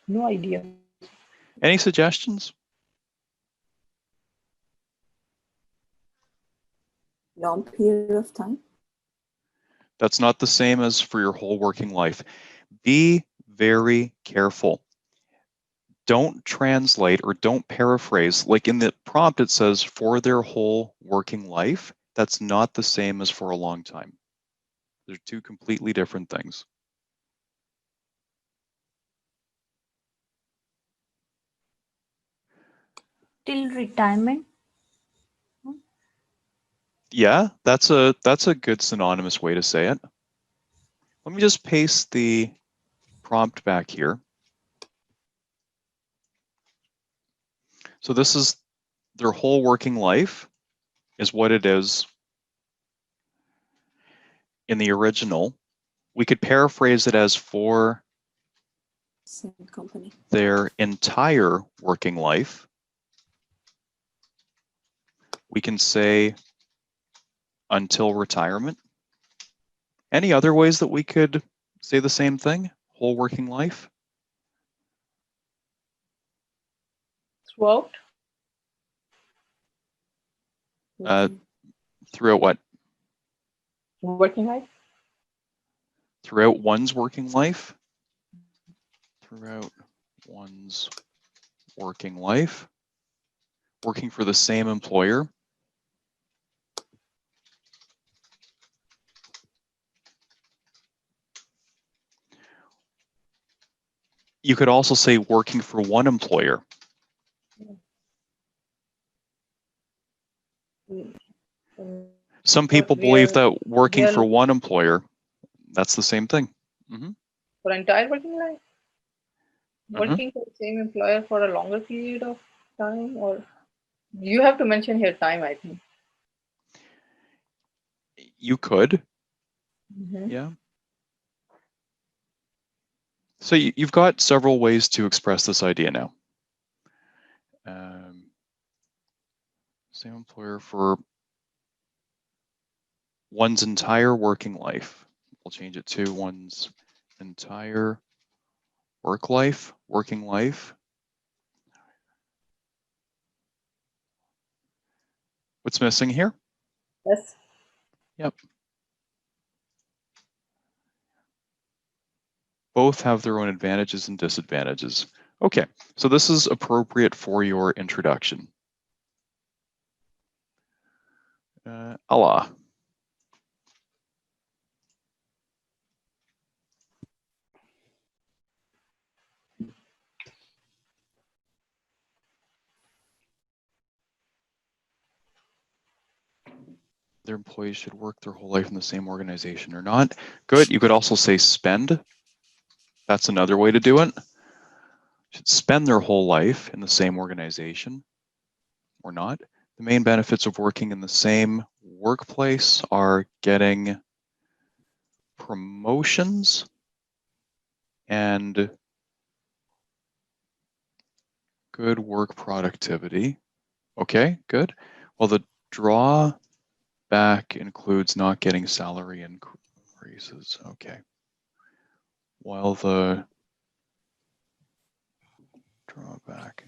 No idea. Any suggestions? Long period of time. That's not the same as for your whole working life. Be very careful. Don't translate or don't paraphrase. Like in the prompt, it says for their whole working life. That's not the same as for a long time. They're two completely different things. Till retirement. Yeah, that's a good synonymous way to say it. Let me just paste the prompt back here. So this is their whole working life is what it is in the original. We could paraphrase it as for Same company. their entire working life. We can say until retirement. Any other ways that we could say the same thing? Whole working life? Throughout? Throughout what? Working life? Throughout one's working life? Throughout one's working life. Working for the same employer. You could also say working for one employer. Some people believe that working for one employer, that's the same thing. For entire working life? Working for the same employer for a longer period of time, or you have to mention here time, I think. You could. Yeah. So you've got several ways to express this idea now. Same employer for one's entire working life. We'll change it to one's entire working life. What's missing here? Yes. Yep. Both have their own advantages and disadvantages. Okay, so this is appropriate for your introduction. Allah. Their employees should work their whole life in the same organization or not. Good. You could also say spend. That's another way to do it. Should spend their whole life in the same organization or not. The main benefits of working in the same workplace are getting promotions and good work productivity. Okay, good. Well, the drawback includes not getting salary increases. Okay. While the drawback,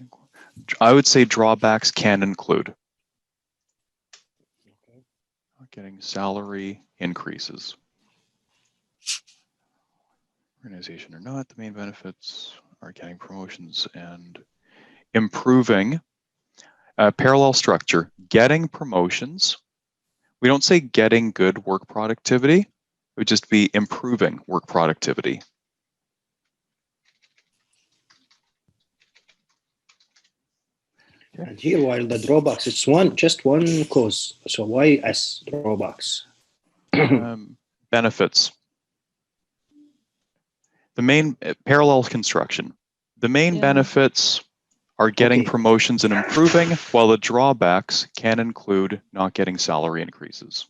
I would say drawbacks can include not getting salary increases. Organization or not, the main benefits are getting promotions and improving. Parallel structure, getting promotions. We don't say getting good work productivity. It would just be improving work productivity. And here, while the drawbacks, it's just one cause. So why S drawbacks? Benefits. The main parallel construction. The main benefits are getting promotions and improving, while the drawbacks can include not getting salary increases.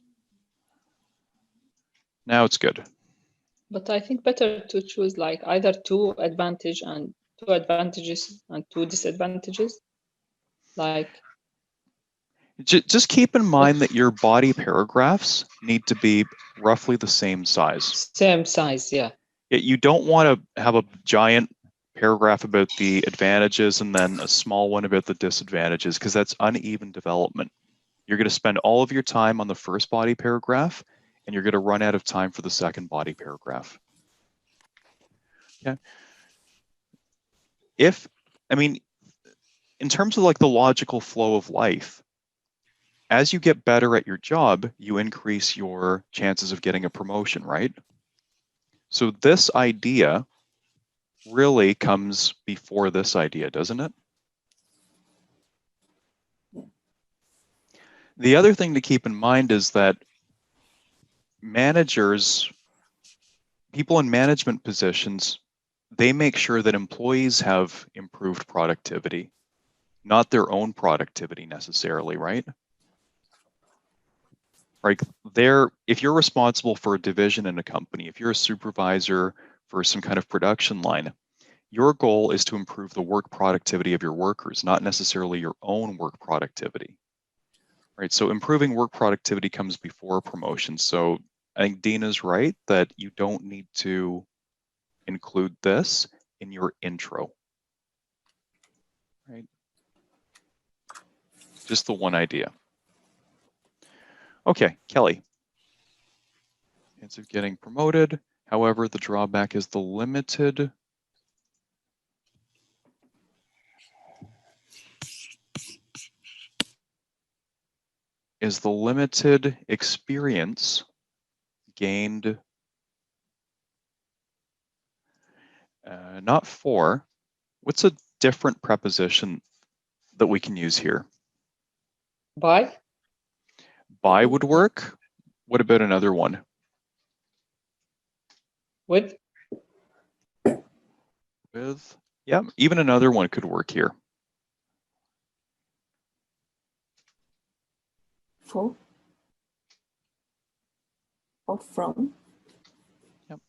Now it's good. But I think better to choose like either two advantages and two disadvantages. Like, just keep in mind that your body paragraphs need to be roughly the same size. Same size, yeah. You don't want to have a giant paragraph about the advantages and then a small one about the disadvantages, because that's uneven development. You're going to spend all of your time on the first body paragraph, and you're going to run out of time for the second body paragraph. Okay. In terms of like the logical flow of life, as you get better at your job, you increase your chances of getting a promotion, right? So this idea really comes before this idea, doesn't it? The other thing to keep in mind is that managers, people in management positions, they make sure that employees have improved productivity, not their own productivity necessarily, right? Like if you're responsible for a division in a company, if you're a supervisor for some kind of production line, your goal is to improve the work productivity of your workers, not necessarily your own work productivity. Right? So improving work productivity comes before promotion. So I think Dina's right that you don't need to include this in your intro. Right? Just the one idea. Okay, Kelly. Chance of getting promoted. However, the drawback is the limited experience gained, not for. What's a different preposition that we can use here? By? By would work. What about another one? With? With. Yeah, even another one could work here. For or from. Yep.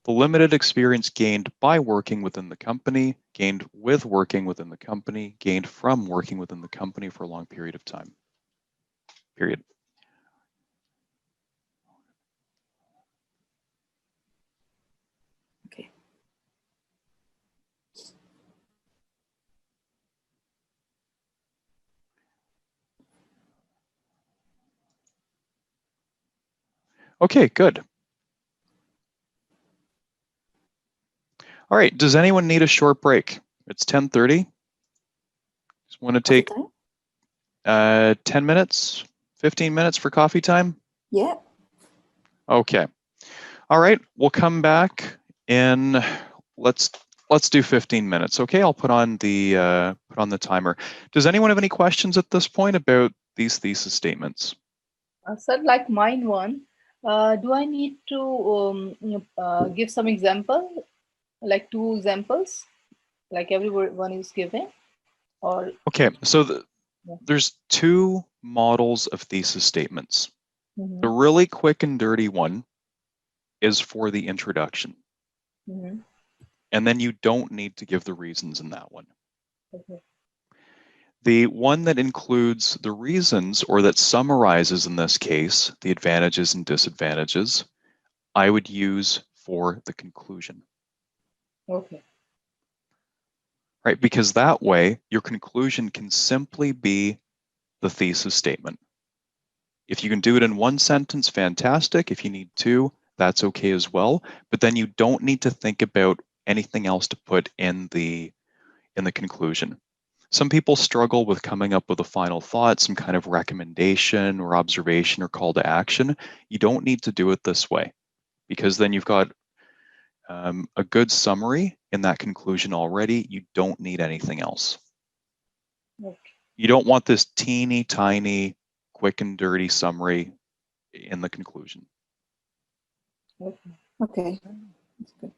The limited experience gained by working within the company, gained with working within the company, gained from working within the company for a long period of time. Period. Okay. Okay, good. All right, does anyone need a short break? It's 10:30. Just want to take 10 minutes, 15 minutes for coffee time? Yeah. Okay. All right, we'll come back in, let's do 15 minutes. Okay, I'll put on the timer. Does anyone have any questions at this point about these thesis statements? Sir, like mine one, do I need to give some example, like 2 examples, like everyone is giving, or? Okay, so there's 2 models of thesis statements. The really quick and dirty one is for the introduction. And then you don't need to give the reasons in that one. Okay. The one that includes the reasons, or that summarizes in this case, the advantages and disadvantages, I would use for the conclusion. Okay. Right, because that way your conclusion can simply be the thesis statement. If you can do it in 1 sentence, fantastic. If you need 2, that's okay as well. But then you don't need to think about anything else to put in the conclusion. Some people struggle with coming up with a final thought, some kind of recommendation or observation or call to action. You don't need to do it this way, because then you've got a good summary in that conclusion already. You don't need anything else. Okay. You don't want this teeny tiny, quick and dirty summary in the conclusion. Okay. Okay, that's good.